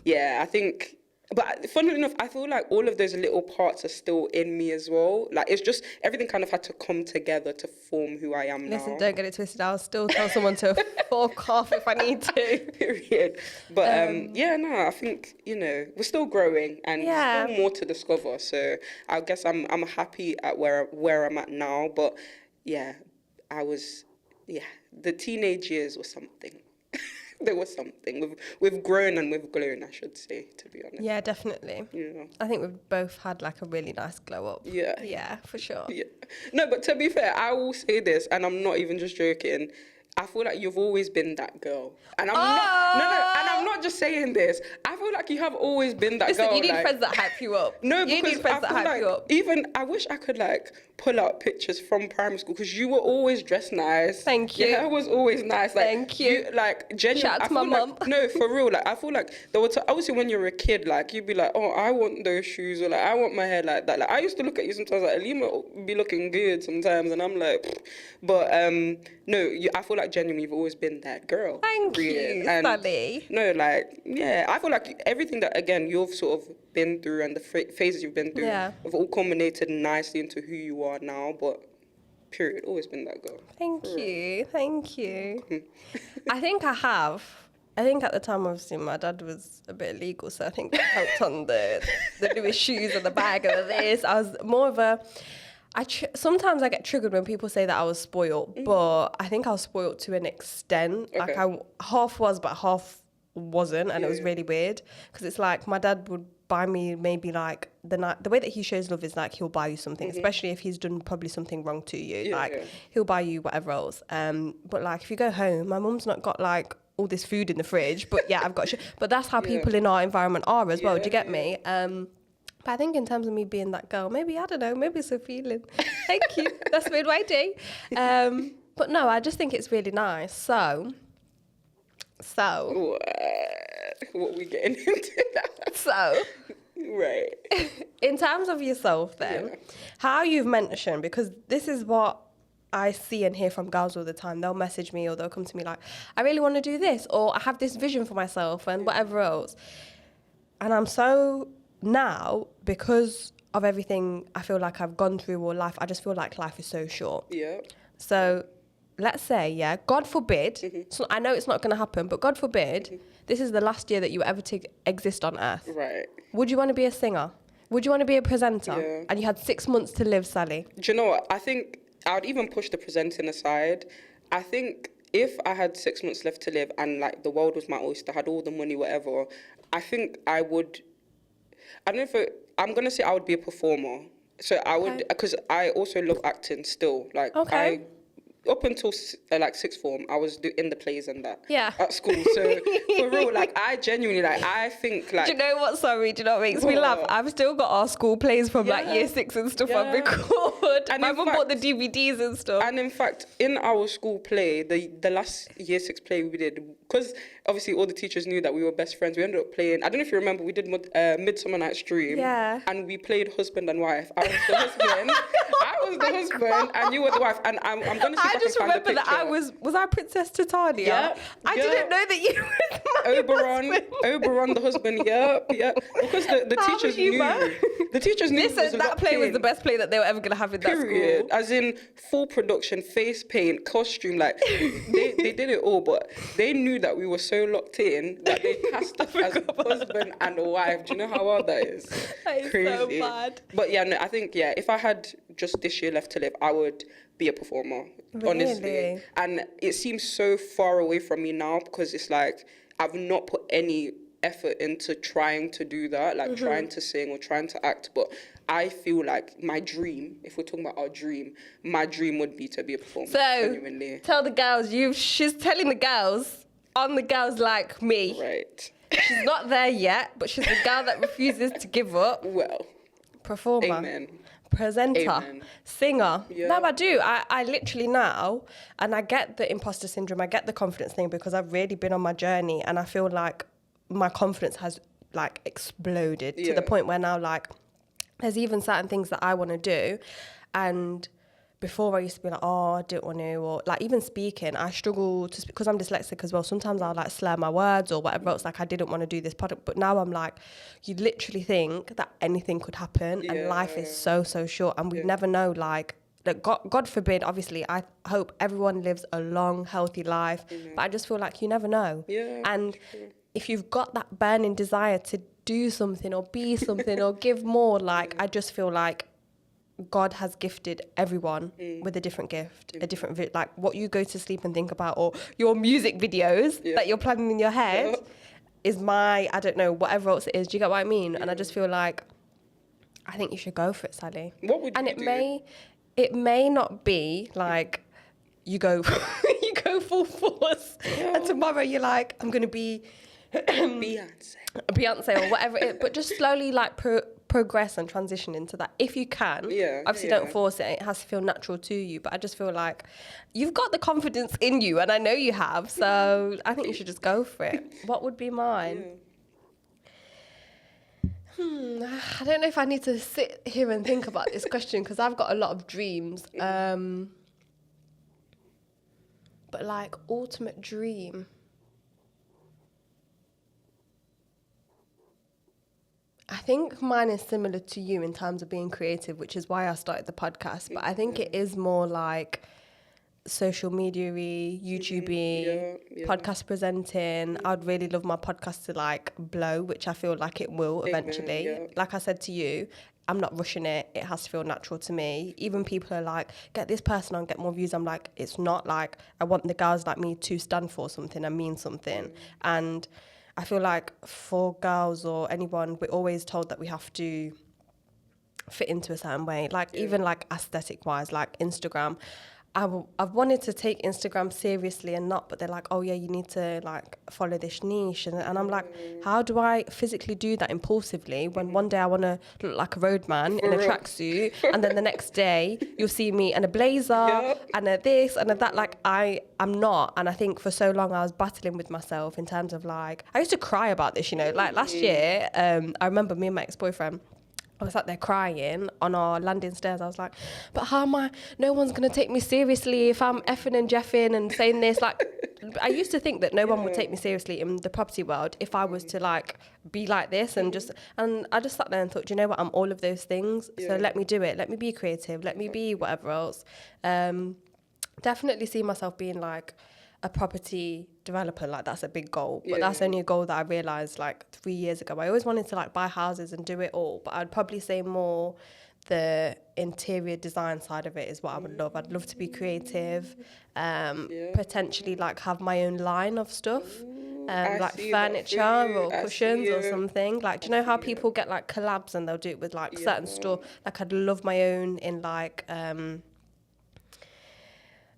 I think But funnily enough, I feel like all of those little parts are still in me as well. Like, it's just everything kind of had to come together to form who I am now. Listen, don't get it twisted. I'll still tell someone to fuck off if I need to. Period. But I think, we're still growing and Yeah. still more to discover. So I guess I'm happy at where I'm at now. But yeah, the teenage years were something. There was something. We've grown and we've grown, I should say, to be honest. Yeah, definitely. Yeah. I think we've both had like a really nice glow up. Yeah. Yeah, for sure. Yeah. No, but to be fair, I will say this, and I'm not even just joking. I feel like you've always been that girl. And I'm and I'm not just saying this. I feel like you have always been that girl. Listen, you need friends that hype you up. No, you because need friends I that feel hype like you up. even I wish I could like pull out pictures from primary school because you were always dressed nice. Thank you. Your hair was always nice. Like, Thank you. Like genuinely. Shout out to my mum. No, for real. Like I feel like there were obviously when you were a kid, like you'd be like, oh, I want those shoes, or like I want my hair like that. Like I used to look at you sometimes, like Aalimah would be looking good sometimes, and I'm like, pfft. But no, I feel like genuinely you've always been that girl. Thank you, And Sali. no, like, yeah, I feel like everything that, again, you've sort of been through and the phases you've been through have all culminated nicely into who you are now, but period, always been that girl. Thank you. I think I have. I think at the time, obviously, my dad was a bit illegal, so I think that helped on the newest shoes and the bag and the this. I was more of a... sometimes I get triggered when people say that I was spoiled, but I think I was spoiled to an extent. Okay. Like I half was, but half wasn't, and it was really weird because it's like my dad would buy me maybe like the way that he shows love is like he'll buy you something, especially if he's done probably something wrong to you. He'll buy you whatever else. But like if you go home, my mum's not got like all this food in the fridge, but yeah, I've got. But that's how people in our environment are as well. Do you get me? But I think in terms of me being that girl, maybe, I don't know, maybe it's a feeling. Thank you. That's made my day. But no, I just think it's really nice. So. What are we getting into now? So. Right. In terms of yourself then, how you've mentioned, because this is what I see and hear from girls all the time. They'll message me or they'll come to me like, I really want to do this, or I have this vision for myself and whatever else. And I'm so... Now, because of everything I feel like I've gone through all life, I just feel like life is so short. Yeah. So let's say, God forbid, so I know it's not going to happen, but God forbid, this is the last year that you ever to exist on Earth. Right. Would you want to be a singer? Would you want to be a presenter? Yeah. And you had 6 months to live, Sali. Do you know what? I think I would even push the presenting aside. I think if I had 6 months left to live and like the world was my oyster, had all the money, whatever, I think I would... I don't know if I'm going to say I would be a performer. So I would, because I also love acting still. Like, up until like sixth form, I was in the plays and that at school. So for real, like I genuinely like I think like. Do you know what? Sorry, do you know what makes me laugh? I've still got our school plays from like year 6 and stuff on record. And my mum bought the DVDs and stuff. And in fact, in our school play, the last year 6 play we did, because obviously all the teachers knew that we were best friends. We ended up playing. I don't know if you remember, we did Midsummer Night's Dream. Yeah. And we played husband and wife. I was the husband. I was the husband, and you were the wife. And I'm gonna see. I just remember that I was I Princess Titania? Yeah. I didn't know that you were Oberon, the husband. Yeah. Because the teachers knew. The teachers knew. Listen, that play was the best play that they were ever gonna have in that school. As in full production, face paint, costume, like they did it all, but they knew that we were so locked in that they cast us as husband and wife. Do you know how hard that is? That is crazy. So bad. But yeah, no, I think if I had just this year left to live, I would be a performer. Really? Honestly. And it seems so far away from me now because it's like I've not put any effort into trying to do that, like trying to sing or trying to act. But I feel like my dream, if we're talking about our dream, my dream would be to be a performer. So genuinely. Tell the girls, she's telling the girls, on the girls like me. Right. She's not there yet, but she's the girl that refuses to give up. Well. Performer. Amen. Presenter. Amen. Singer. Yeah. No, I do. I literally now, and I get the imposter syndrome, I get the confidence thing because I've really been on my journey and I feel like my confidence has like exploded to the point where now like there's even certain things that I want to do and before I used to be like, oh, I don't want to, or like even speaking, I struggle to speak because I'm dyslexic as well. Sometimes I'll like slur my words or whatever else. Like I didn't want to do this product, but now I'm like, you literally think that anything could happen, and life is so short, and we never know. Like God forbid, obviously, I hope everyone lives a long, healthy life, but I just feel like you never know. And if you've got that burning desire to do something or be something or give more, like I just feel like God has gifted everyone with a different gift, a different like what you go to sleep and think about, or your music videos that you're planning in your head is I don't know, whatever else it is. Do you get what I mean? And I just feel like I think you should go for it, Sally. What would you do? It may not be like you go you go full force and tomorrow you're like, I'm going to be Beyonce or whatever it is, but just slowly like progress and transition into that if you can. Obviously don't force it. It has to feel natural to you, but I just feel like you've got the confidence in you, and I know you have, so I think you should just go for it. What would be mine? I don't know if I need to sit here and think about this question because I've got a lot of dreams. But like ultimate dream. I think mine is similar to you in terms of being creative, which is why I started the podcast. But I think it is more like social media-y, YouTube-y, podcast presenting. I'd really love my podcast to like blow, which I feel like it will eventually. Like I said to you, I'm not rushing it. It has to feel natural to me. Even people are like, get this person on, get more views. I'm like, it's not like I want the girls like me to stand for something and mean something. And I feel like for girls or anyone, we're always told that we have to fit into a certain way. Like even like aesthetic wise, like Instagram. I've wanted to take Instagram seriously and not, but they're like, oh yeah, you need to like follow this niche. And I'm like, how do I physically do that impulsively when one day I want to look like a roadman in a tracksuit and then the next day you'll see me in a blazer and a this and a that. Like I'm not. And I think for so long I was battling with myself in terms of like, I used to cry about this, you know, like last year, I remember me and my ex-boyfriend, I was sat there crying on our landing stairs. I was like, but how am I? No one's going to take me seriously if I'm effing and jeffing and saying this. Like, I used to think that no one would take me seriously in the property world if I was to like be like this and I just sat there and thought, do you know what? I'm all of those things. So let me do it. Let me be creative. Let me be whatever else. Definitely see myself being like a property developer. Like that's a big goal, but that's only a goal that I realized like 3 years ago. I always wanted to like buy houses and do it all, but I'd probably say more the interior design side of it is what I would love. I'd love to be creative, potentially like have my own line of stuff, like furniture or cushions or something. Like, do you know how people get like collabs and they'll do it with like certain store? Like I'd love my own in like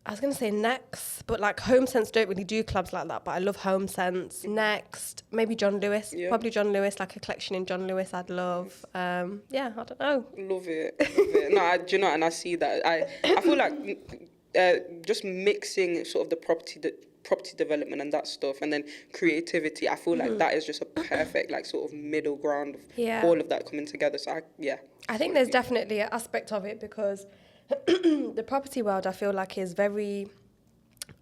I was going to say Next, but like Home Sense don't really do clubs like that, but I love Home Sense. Next, maybe John Lewis, probably John Lewis, like a collection in John Lewis I'd love. I don't know. Love it. No, do you know, and I see that. I feel like just mixing sort of the property development and that stuff and then creativity, I feel like that is just a perfect like sort of middle ground of all of that coming together. So I think there's definitely an aspect of it because the property world, I feel like, is very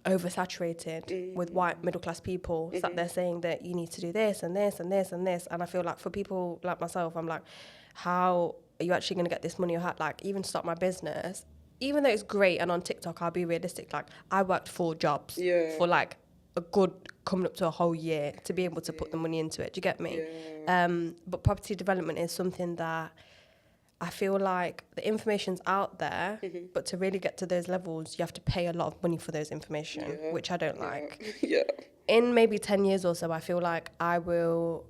oversaturated with white middle class people that they're saying that you need to do this and this and this and this. And I feel like for people like myself, I'm like, how are you actually going to get this money? Or how, like, even start my business, even though it's great. And on TikTok, I'll be realistic. Like, I worked 4 jobs for like a good coming up to a whole year to be able to put the money into it. Do you get me? But property development is something that I feel like the information's out there, but to really get to those levels, you have to pay a lot of money for those information, which I don't like. In maybe 10 years or so, I feel like I will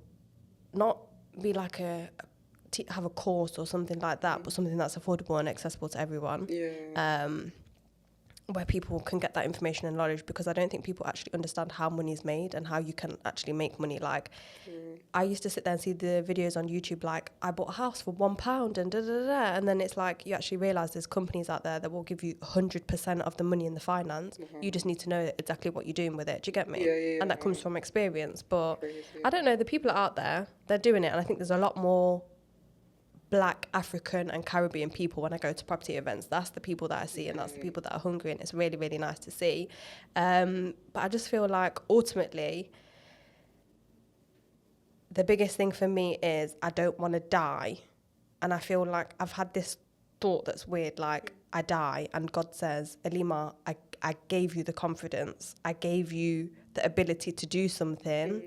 not be like have a course or something like that, but something that's affordable and accessible to everyone. Where people can get that information and knowledge, because I don't think people actually understand how money is made and how you can actually make money. Like, I used to sit there and see the videos on YouTube, like, I bought a house for £1 and da-da-da-da. And then it's like, you actually realise there's companies out there that will give you 100% of the money in the finance. You just need to know exactly what you're doing with it. Do you get me? And that comes from experience. But I don't know, the people are out there, they're doing it. And I think there's a lot more Black, African and Caribbean people when I go to property events. That's the people that I see, and that's the people that are hungry, and it's really, really nice to see. But I just feel like ultimately the biggest thing for me is I don't want to die. And I feel like I've had this thought that's weird, like I die and God says, Aalimah, I gave you the confidence. I gave you the ability to do something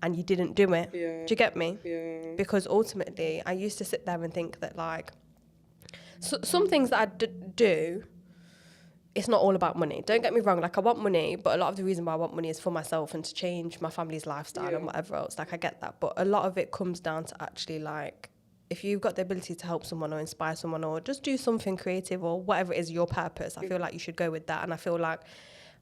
and you didn't do it. Yeah. Do you get me? Yeah. Because ultimately I used to sit there and think that like, some things that I do, it's not all about money. Don't get me wrong. Like I want money, but a lot of the reason why I want money is for myself and to change my family's lifestyle and whatever else. Like I get that. But a lot of it comes down to actually like, if you've got the ability to help someone or inspire someone or just do something creative or whatever is your purpose, I feel like you should go with that. And I feel like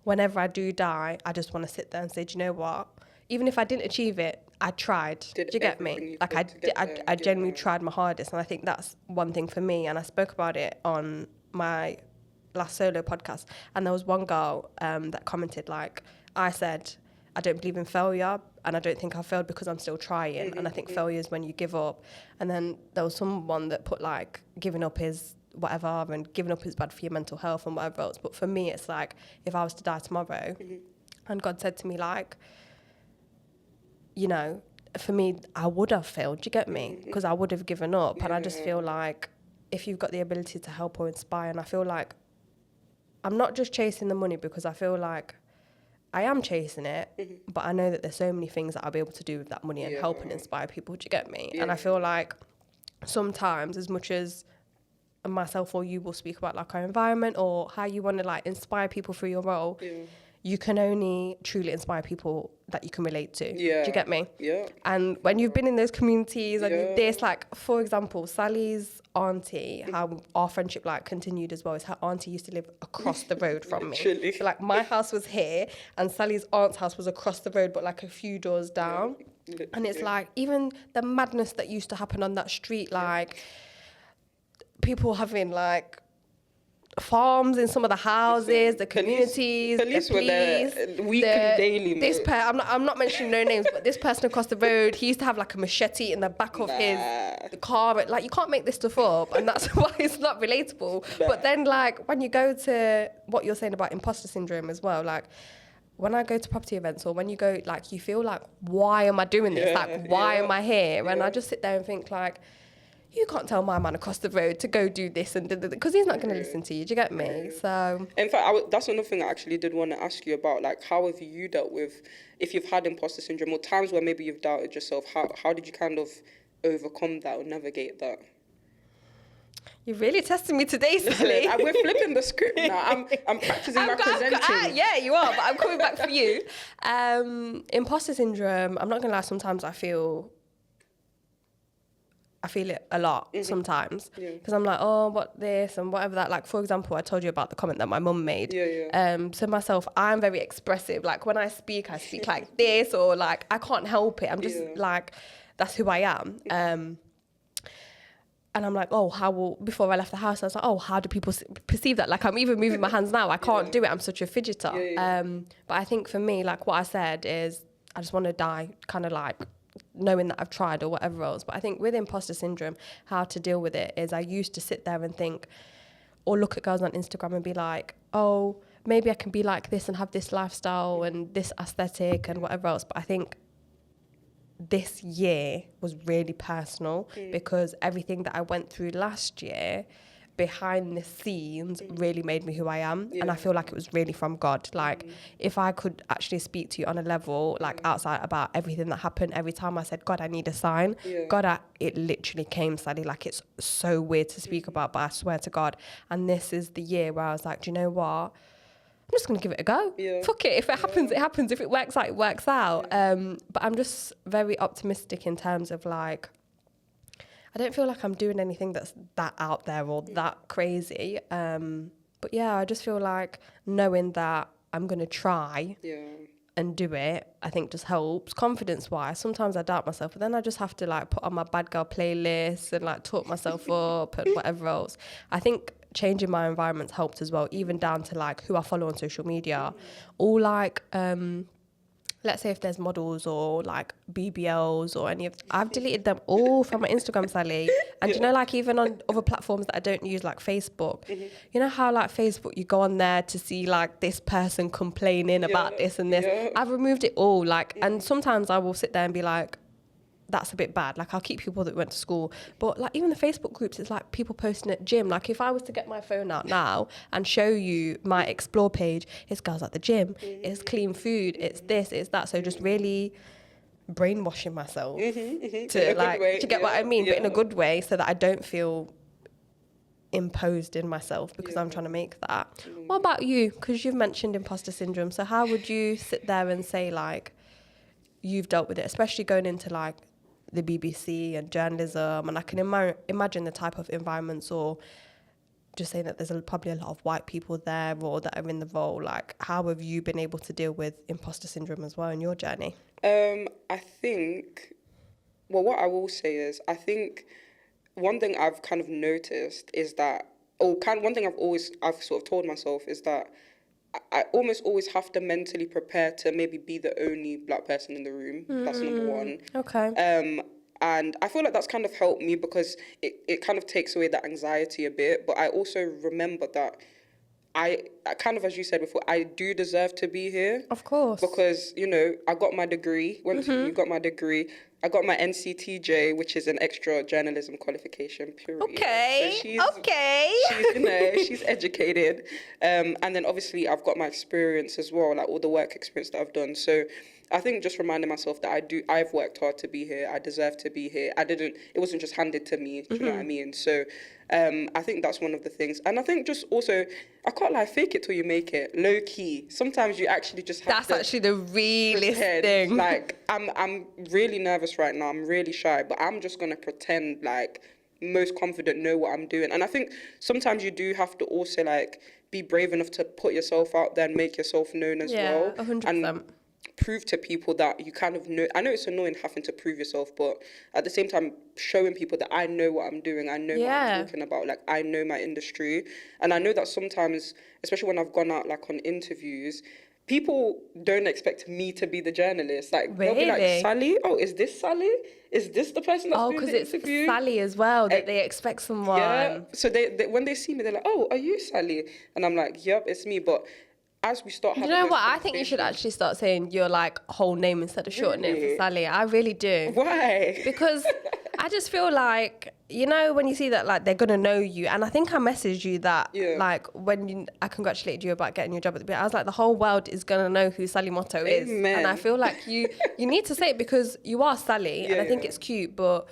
whenever I do die, I just want to sit there and say, do you know what? Even if I didn't achieve it, I tried. Do you get me? Like I genuinely tried my hardest. And I think that's one thing for me. And I spoke about it on my last solo podcast. And there was one girl that commented, like, I said, I don't believe in failure and I don't think I failed because I'm still trying. And I think failure is when you give up. And then there was someone that put like giving up is whatever and giving up is bad for your mental health and whatever else. But for me, it's like if I was to die tomorrow and God said to me like, you know, for me, I would have failed. Do you get me? Because I would have given up. And I just feel like if you've got the ability to help or inspire, and I feel like I'm not just chasing the money because I feel like I am chasing it, but I know that there's so many things that I'll be able to do with that money and help and inspire people. Do you get me? And I feel like sometimes, as much as myself or you will speak about like our environment or how you want to like inspire people through your role, you can only truly inspire people that you can relate to. Do you get me? Yeah. And when you've been in those communities and this, like, for example, Sally's auntie, how our friendship like continued as well, is her auntie used to live across the road from me. So like my house was here and Sally's aunt's house was across the road, but like a few doors down. And it's like, even the madness that used to happen on that street, like people having like farms in some of the houses, the communities, police were there weekly, daily. I'm not mentioning no names, but this person across the road, he used to have like a machete in the back of his car. Like you can't make this stuff up, and that's why it's not relatable. But then like when you go to what you're saying about imposter syndrome as well, like when I go to property events or when you go, like you feel like, why am I doing this? Like why am I here? And I just sit there and think like, you can't tell my man across the road to go do this and because he's not going to listen to you. Do you get me? So, in fact, that's another thing I actually did want to ask you about. Like, how have you dealt with, if you've had imposter syndrome or times where maybe you've doubted yourself? How did you kind of overcome that or navigate that? You're really testing me today, Sali. We're flipping the script now. I'm practicing my presenting. Yeah, you are, but I'm coming back for you. Imposter syndrome. I'm not going to lie. Sometimes I feel it a lot sometimes because I'm like, oh, what this and whatever that. Like, for example, I told you about the comment that my mum made. So myself, I'm very expressive. Like when I speak like this, or like I can't help it. I'm just like, that's who I am. And I'm like, oh, before I left the house, I was like, oh, how do people perceive that? Like I'm even moving my hands now. I can't do it. I'm such a fidgeter. But I think for me, like what I said is, I just want to die, kind of like knowing that I've tried or whatever else. But I think with imposter syndrome, how to deal with it is I used to sit there and think, or look at girls on Instagram and be like, oh, maybe I can be like this and have this lifestyle and this aesthetic and whatever else. But I think this year was really personal because everything that I went through last year behind the scenes really made me who I am. And I feel like it was really from God. Like if I could actually speak to you on a level like outside about everything that happened, every time I said, God, I need a sign, it literally came, Sally. Like it's so weird to speak about, but I swear to God. And this is the year where I was like, do you know what? I'm just going to give it a go. Fuck it. If it happens, it happens. If it works out, it works out. But I'm just very optimistic in terms of like, I don't feel like I'm doing anything that's that out there or that crazy. But yeah, I just feel like knowing that I'm going to try and do it, I think just helps confidence-wise. Sometimes I doubt myself, but then I just have to like put on my bad girl playlist and like talk myself up and whatever else. I think changing my environment's helped as well, even down to like who I follow on social media. All like let's say if there's models or like BBLs or any of, I've deleted them all from my Instagram, Sally. And you know, like even on other platforms that I don't use, like Facebook, you know how like Facebook, you go on there to see like this person complaining about this and this. I've removed it all. Like, and sometimes I will sit there and be like, that's a bit bad. Like I'll keep people that went to school, but like even the Facebook groups, it's like people posting at gym. Like if I was to get my phone out now and show you my explore page, it's girls at the gym, it's clean food, it's this, it's that. So just really brainwashing myself to like, way, to get what I mean, but in a good way, so that I don't feel imposed in myself because I'm trying to make that. What about you? Because you've mentioned imposter syndrome. So how would you sit there and say like you've dealt with it, especially going into like the BBC and journalism, and I can imagine the type of environments, or just saying that there's probably a lot of white people there or that are in the role. Like, how have you been able to deal with imposter syndrome as well in your journey? I think, well, what I will say is, I think one thing I've kind of noticed is that, one thing I've sort of told myself is that I almost always have to mentally prepare to maybe be the only black person in the room. That's number one. Okay. And I feel like that's kind of helped me because it kind of takes away that anxiety a bit. But I also remember that I kind of, as you said before, I do deserve to be here. Of course. Because, you know, I got my degree. You got my degree. I got my NCTJ, which is an extra journalism qualification, period. Okay. So she's, you know, she's educated. And then obviously I've got my experience as well, like all the work experience that I've done. So I think just reminding myself that I've worked hard to be here. I deserve to be here. It wasn't just handed to me. Do you know what I mean? So I think that's one of the things. And I think just also, I can't lie, fake it till you make it. Low key. Sometimes you actually just have That's actually the realest thing. Like, I'm really nervous right now. I'm really shy, but I'm just going to pretend like most confident, know what I'm doing. And I think sometimes you do have to also like be brave enough to put yourself out there and make yourself known as well. 100%. And prove to people that you kind of know. I know it's annoying having to prove yourself, but at the same time, showing people that I know what I'm doing, I know what I'm talking about, like I know my industry. And I know that sometimes, especially when I've gone out like on interviews, people don't expect me to be the journalist. Like they'll be like, Sali? Oh, is this Sali? Is this the person that's doing the interview? Because it's Sali as well, that they expect someone. Yeah. So they when they see me, they're like, oh, are you Sali? And I'm like, yep, it's me. But as we start having, you know what? I think you should actually start saying your like whole name instead of shortening it for Sali. I really do. Why? Because I just feel like, you know, when you see that like they're gonna know you, and I think I messaged you that like when I congratulated you about getting your job at the BI, I was like, the whole world is gonna know who Salimotu is, and I feel like you need to say it because you are Sali, and I think it's cute, but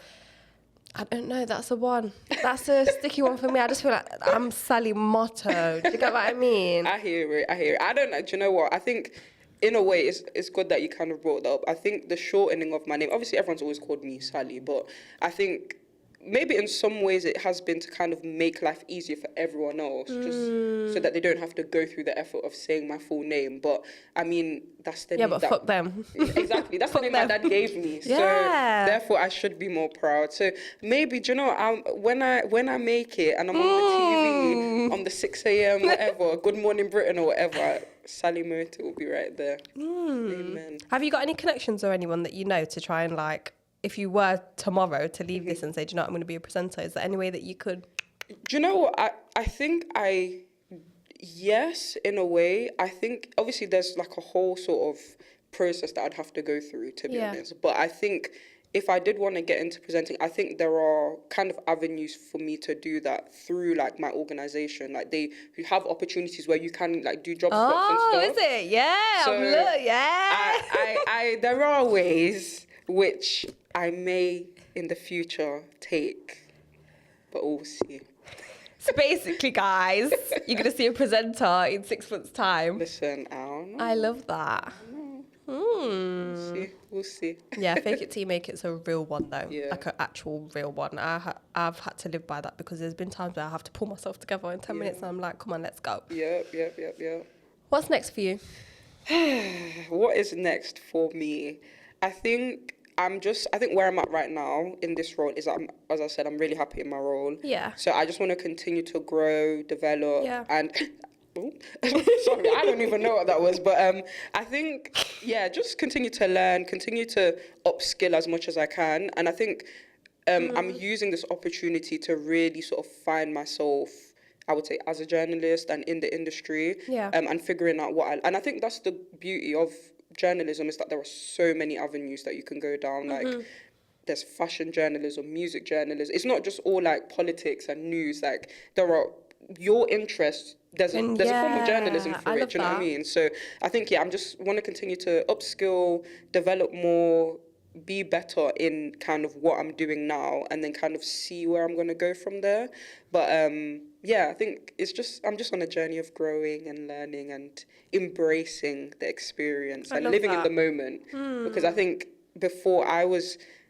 I don't know, that's a one. That's a sticky one for me. I just feel like I'm Salimotu. Do you get what I mean? I hear it. I don't know. Do you know what? I think in a way it's good that you kind of brought that up. I think the shortening of my name, obviously everyone's always called me Sali, but I think maybe in some ways it has been to kind of make life easier for everyone else, just so that they don't have to go through the effort of saying my full name. But I mean, that's the name but fuck them. Exactly, that's the name my dad gave me. So therefore, I should be more proud. So maybe, do you know, when I make it and I'm on the TV on the 6 a.m. whatever, Good Morning Britain or whatever, Salimotu will be right there. Amen. Have you got any connections or anyone that you know to try and like, if you were tomorrow to leave this and say, do you know what, I'm going to be a presenter, is there any way that you could? Do you know what? I think yes, in a way. I think obviously there's like a whole sort of process that I'd have to go through, to be honest. But I think if I did want to get into presenting, I think there are kind of avenues for me to do that through like my organisation. Like they have opportunities where you can like do job spots and stuff. Oh, is it? Yeah, so I there are ways which I may in the future take, but we'll see. So basically, guys, you're going to see a presenter in 6 months' time. Listen, I don't know. I love that. We'll see. Yeah, fake it till you make it's a real one though. Yeah. Like an actual real one. I've had to live by that because there's been times where I have to pull myself together in 10 minutes and I'm like, come on, let's go. Yep. What's next for you? What is next for me? I think where I'm at right now in this role is, as I said, I'm really happy in my role. Yeah. So I just want to continue to grow, develop, and Oh, sorry, I don't even know what that was. But I think, yeah, just continue to learn, continue to upskill as much as I can. And I think I'm using this opportunity to really sort of find myself, I would say, as a journalist and in the industry, Yeah. and figuring out and I think that's the beauty of journalism, is that there are so many avenues that you can go down. Like, there's fashion journalism, music journalism. It's not just all like politics and news. Like, there are your interests. There's And a form of journalism for I it. love Do you know what I that. mean? So I think, yeah, I'm just want to continue to upskill, develop more, be better in kind of what I'm doing now, and then kind of see where I'm gonna go from there. But yeah, I think I'm just on a journey of growing and learning and embracing the experience I and love living in that. the moment. Because I think before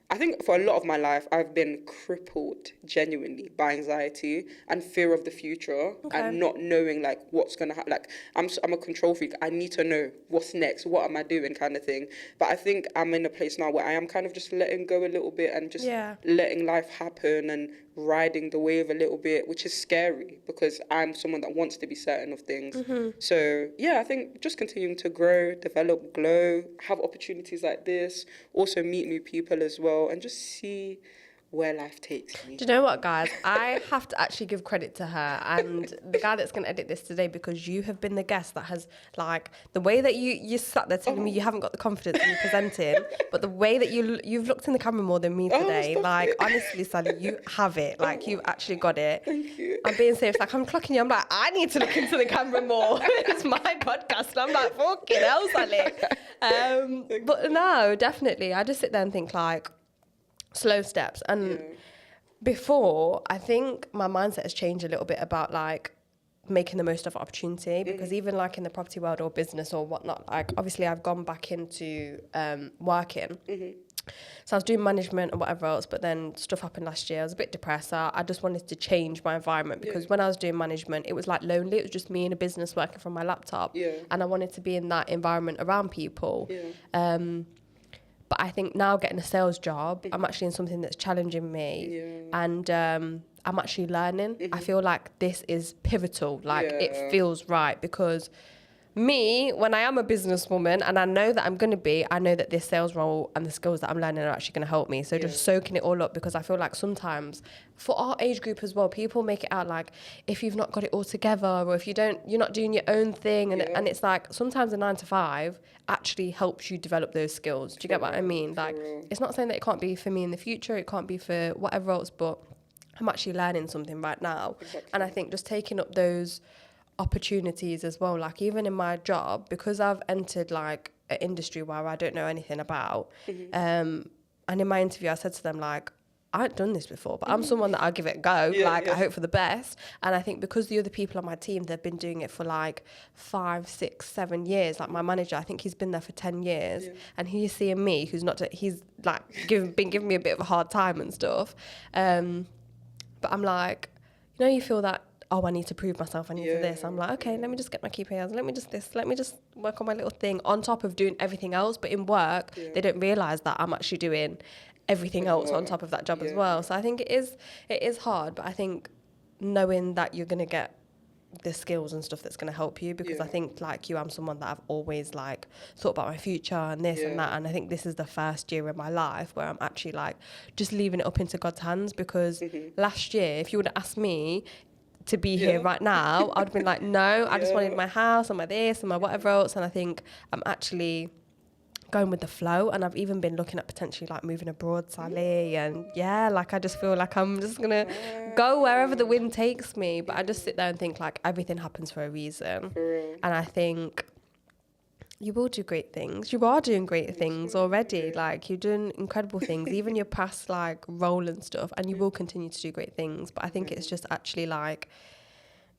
I think for a lot of my life, I've been crippled genuinely by anxiety and fear of the future, Okay. and not knowing like what's gonna happen. Like, I'm a control freak. I need to know what's next. What am I doing, kind of thing. But I think I'm in a place now where I am kind of just letting go a little bit and just Yeah. letting life happen and riding the wave a little bit, which is scary because I'm someone that wants to be certain of things. So yeah, I think just continuing to grow, develop, glow, have opportunities like this, also meet new people as well, and just see where life takes me. Do you know what, guys? I have to actually give credit to her and the guy that's going to edit this today, because you have been the guest that has, like, the way that you sat there telling me you haven't got the confidence in you presenting, but the way that you've looked in the camera more than me today, stop like, it. honestly, Sally, you have it. Like, you've actually got it. Thank you. I'm being serious. Like, I'm clocking you. I'm like, I need to look into the camera more. It's my podcast. And I'm like, fucking hell, Sally. But no, definitely. I just sit there and think, like, slow steps. And before, I think my mindset has changed a little bit about like making the most of opportunity, because even like in the property world or business or whatnot, like obviously I've gone back into working. So I was doing management and whatever else, but then stuff happened last year. I was a bit depressed. So I just wanted to change my environment, because when I was doing management, it was like lonely. It was just me in a business working from my laptop. And I wanted to be in that environment around people. But I think now getting a sales job, I'm actually in something that's challenging me. And I'm actually learning. I feel like this is pivotal. Like, it feels right, because me, when I am a businesswoman and I know that I'm going to be, I know that this sales role and the skills that I'm learning are actually going to help me. So just soaking it all up, because I feel like sometimes for our age group as well, people make it out like if you've not got it all together, or if you're not doing your own thing. And it's like sometimes a 9 to 5 actually helps you develop those skills. Do you get what I mean? Like, it's not saying that it can't be for me in the future, it can't be for whatever else, but I'm actually learning something right now. And I think just taking up those opportunities as well, like even in my job, because I've entered like an industry where I don't know anything about, and in my interview I said to them, like, I haven't done this before, but I'm someone that I'll give it a go. I hope for the best. And I think because the other people on my team, they've been doing it for like 5, 6, 7 years. Like my manager, I think he's been there for 10 years, and he's seeing me, he's like been giving me a bit of a hard time and stuff. But I'm like, you feel that, oh, I need to prove myself, I need to this. I'm like, okay, let me just get my KPIs, let me just work on my little thing on top of doing everything else. But in work, they don't realise that I'm actually doing everything else on top of that job as well. So I think it is hard, but I think knowing that you're going to get the skills and stuff that's going to help you, because I think like you, I'm someone that I've always like thought about my future and this and that, and I think this is the first year in my life where I'm actually like just leaving it up into God's hands, because last year, if you would have asked me to be here right now, I'd have been like, no, I just wanted my house and my this and my whatever else. And I think I'm actually going with the flow, and I've even been looking at potentially like moving abroad, Sali, and like I just feel like I'm just gonna go wherever the wind takes me. But I just sit there and think like everything happens for a reason, and I think you will do great things. You are doing great things already. Like, you're doing incredible things, even your past like role and stuff, and you will continue to do great things. But I think it's just actually like,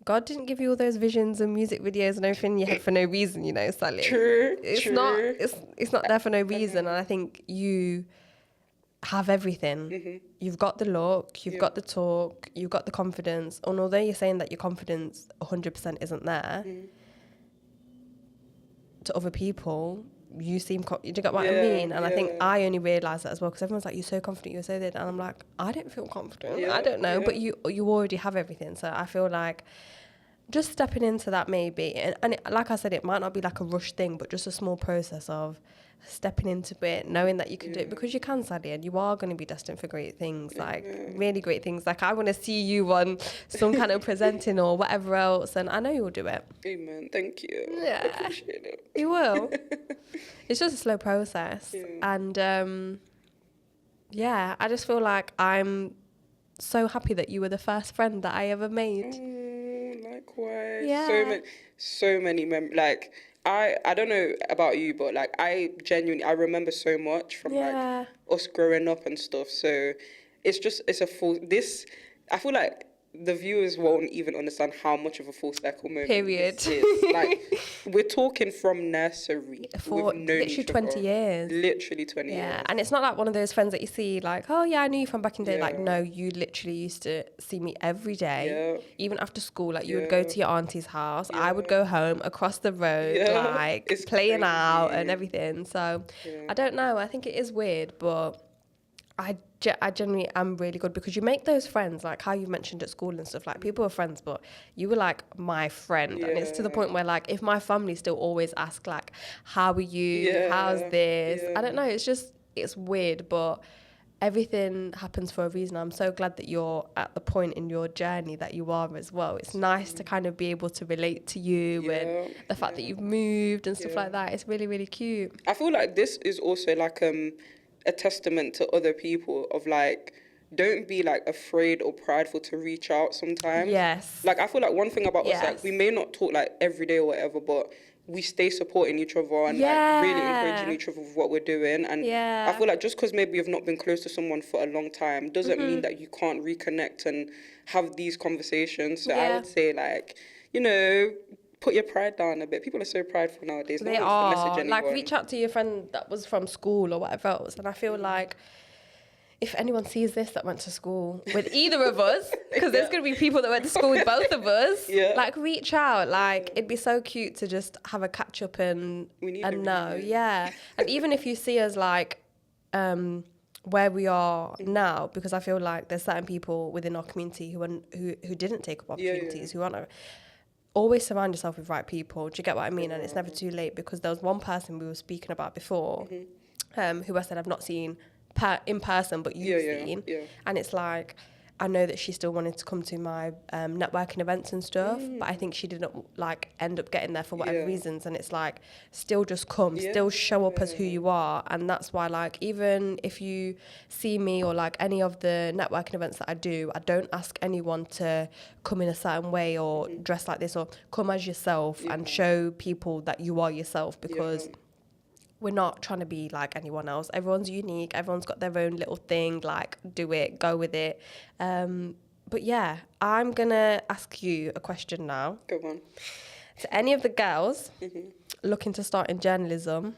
God didn't give you all those visions and music videos and everything in your head for no reason, Sally. It's not there for no reason. And I think you have everything. You've got the look, you've got the talk, you've got the confidence. And although you're saying that your confidence 100% isn't there, to other people, you seem, do you get what I mean? And I think I only realised that as well, because everyone's like, you're so confident, you're so that, and I'm like, I don't feel confident. I don't know, but you already have everything. So I feel like just stepping into that maybe. And like I said, it might not be like a rush thing, but just a small process of stepping into it, knowing that you can do it, because you can, Sally, and you are going to be destined for great things, like really great things. Like I want to see you on some kind of presenting or whatever else, and I know you'll do it. Amen. Thank you. Yeah. I appreciate it. You will. It's just a slow process. Yeah. And yeah, I just feel like I'm so happy that you were the first friend that I ever made. Likewise. Yeah. So many like I don't know about you, but like I remember so much from like us growing up and stuff. So it's a full I feel like the viewers won't even understand how much of a full circle moment this is. Like we're talking from nursery for literally 20 years. Literally 20 years. Yeah, and it's not like one of those friends that you see like, oh yeah, I knew you from back in the day. Like no, you literally used to see me every day, even after school. Like you would go to your auntie's house, I would go home across the road, like it's playing crazy. Out and everything. So I don't know, I think it is weird, but I genuinely am really good, because you make those friends, like how you mentioned at school and stuff, like people are friends, but you were like my friend. And it's to the point where like if my family still always ask like, how are you, how's this, I don't know, it's weird, but everything happens for a reason. I'm so glad that you're at the point in your journey that you are as well. It's nice to kind of be able to relate to you and the fact that you've moved and stuff like that. It's really, really cute. I feel like this is also like a testament to other people of like, don't be like afraid or prideful to reach out sometimes. Yes. Like I feel like one thing about us, like we may not talk like every day or whatever, but we stay supporting each other and like really encouraging each other with what we're doing. And I feel like just because maybe you've not been close to someone for a long time doesn't mean that you can't reconnect and have these conversations. So I would say like, you know, put your pride down a bit. People are so prideful nowadays. They are. Like, reach out to your friend that was from school or whatever else. And I feel like if anyone sees this that went to school with either of us, because there's going to be people that went to school with both of us, like, reach out. Like, it'd be so cute to just have a catch up and know. Yeah. And even if you see us, like, where we are now, because I feel like there's certain people within our community who didn't take up opportunities, who aren't... Always surround yourself with right people. Do you get what I mean? And it's never too late, because there was one person we were speaking about before, who I said I've not seen in person, but you've seen. And it's like, I know that she still wanted to come to my networking events and stuff, but I think she didn't like end up getting there for whatever reasons. And it's like, still just come, still show up as who you are. And that's why, like, even if you see me or like any of the networking events that I do, I don't ask anyone to come in a certain way or dress like this, or come as yourself and show people that you are yourself, because we're not trying to be like anyone else. Everyone's unique. Everyone's got their own little thing. Like, do it, go with it. But yeah, I'm going to ask you a question now. Go on. To any of the girls looking to start in journalism,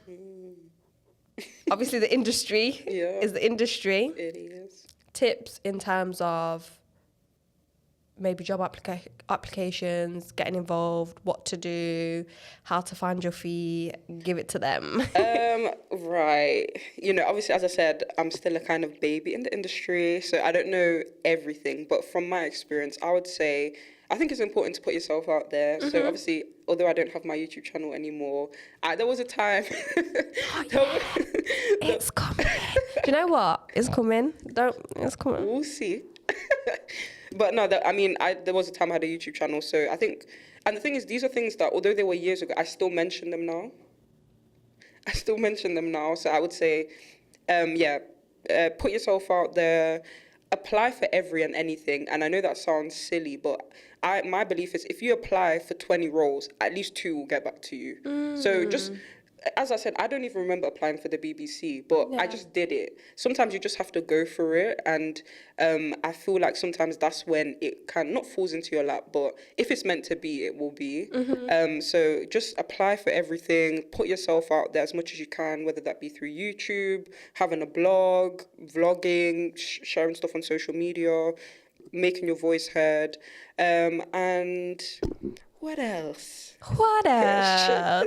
obviously the industry is the industry. It is. Tips in terms of maybe job applications, getting involved, what to do, how to find your feet, give it to them. Right. You know, obviously, as I said, I'm still a kind of baby in the industry, so I don't know everything. But from my experience, I would say, I think it's important to put yourself out there. So obviously, although I don't have my YouTube channel anymore, there was a time... It's coming. Do you know what? It's coming. It's coming. We'll see. But no, there was a time I had a YouTube channel, so I think, and the thing is, these are things that, although they were years ago, I still mention them now. So I would say, put yourself out there, apply for every and anything. And I know that sounds silly, but my belief is if you apply for 20 roles, at least 2 will get back to you. So just... As I said, I don't even remember applying for the BBC, but I just did it. Sometimes you just have to go for it, and I feel like sometimes that's when it kind of not falls into your lap, but if it's meant to be, it will be. So just apply for everything, put yourself out there as much as you can, whether that be through YouTube, having a blog, vlogging, sharing stuff on social media, making your voice heard, and... What else? Question.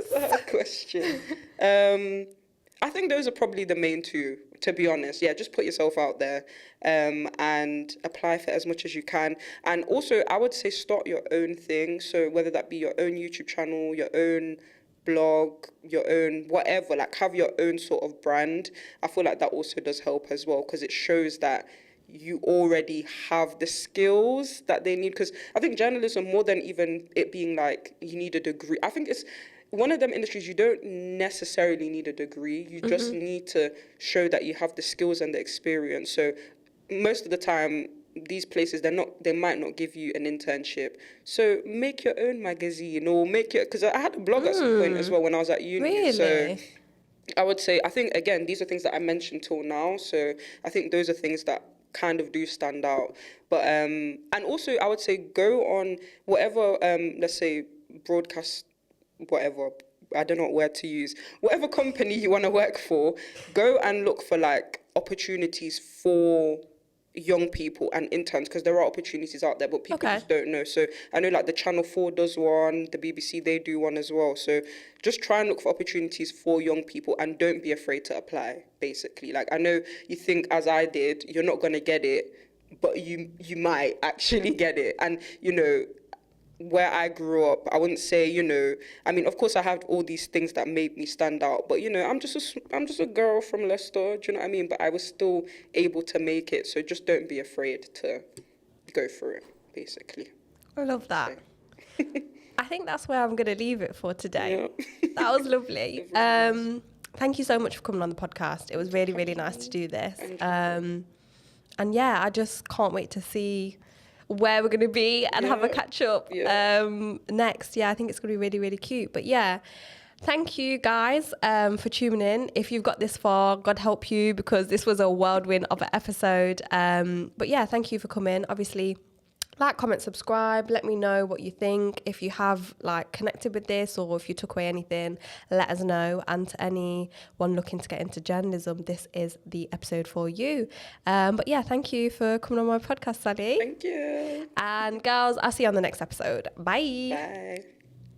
I think those are probably the main 2, to be honest. Yeah, just put yourself out there and apply for as much as you can. And also, I would say start your own thing. So whether that be your own YouTube channel, your own blog, your own whatever, like have your own sort of brand. I feel like that also does help as well, because it shows that you already have the skills that they need. Because I think journalism, more than even it being like you need a degree, I think it's one of them industries you don't necessarily need a degree. You just need to show that you have the skills and the experience. So most of the time, these places, they might not give you an internship. So make your own magazine, or make it, because I had a blog at some point as well when I was at uni. Really? So I would say, I think, again, these are things that I mentioned till now. So I think those are things that kind of do stand out. But, and also I would say go on whatever, let's say, broadcast, whatever, I don't know what word to use, whatever company you want to work for, go and look for like opportunities for young people and interns, because there are opportunities out there, but people just don't know. So I know like the Channel 4 does one, the BBC, they do one as well. So just try and look for opportunities for young people and don't be afraid to apply, basically. Like I know you think, as I did, you're not going to get it, but you might actually get it. And, you know, where I grew up, I wouldn't say, you know, I mean, of course I have all these things that made me stand out, but, you know, I'm just a girl from Leicester, do you know what I mean? But I was still able to make it, so just don't be afraid to go for it, basically. I love that. So. I think that's where I'm going to leave it for today. Yeah. That was lovely. Thank you so much for coming on the podcast. It was really, really nice to do this. And yeah, I just can't wait to see where we're going to be and have a catch up next. Yeah, I think it's going to be really, really cute. But yeah, thank you guys for tuning in. If you've got this far, God help you, because this was a whirlwind of an episode. But yeah, thank you for coming. Obviously, like, comment, subscribe. Let me know what you think. If you have like connected with this, or if you took away anything, let us know. And to anyone looking to get into journalism, this is the episode for you. But yeah, thank you for coming on my podcast, Sali. Thank you. And girls, I'll see you on the next episode. Bye. Bye.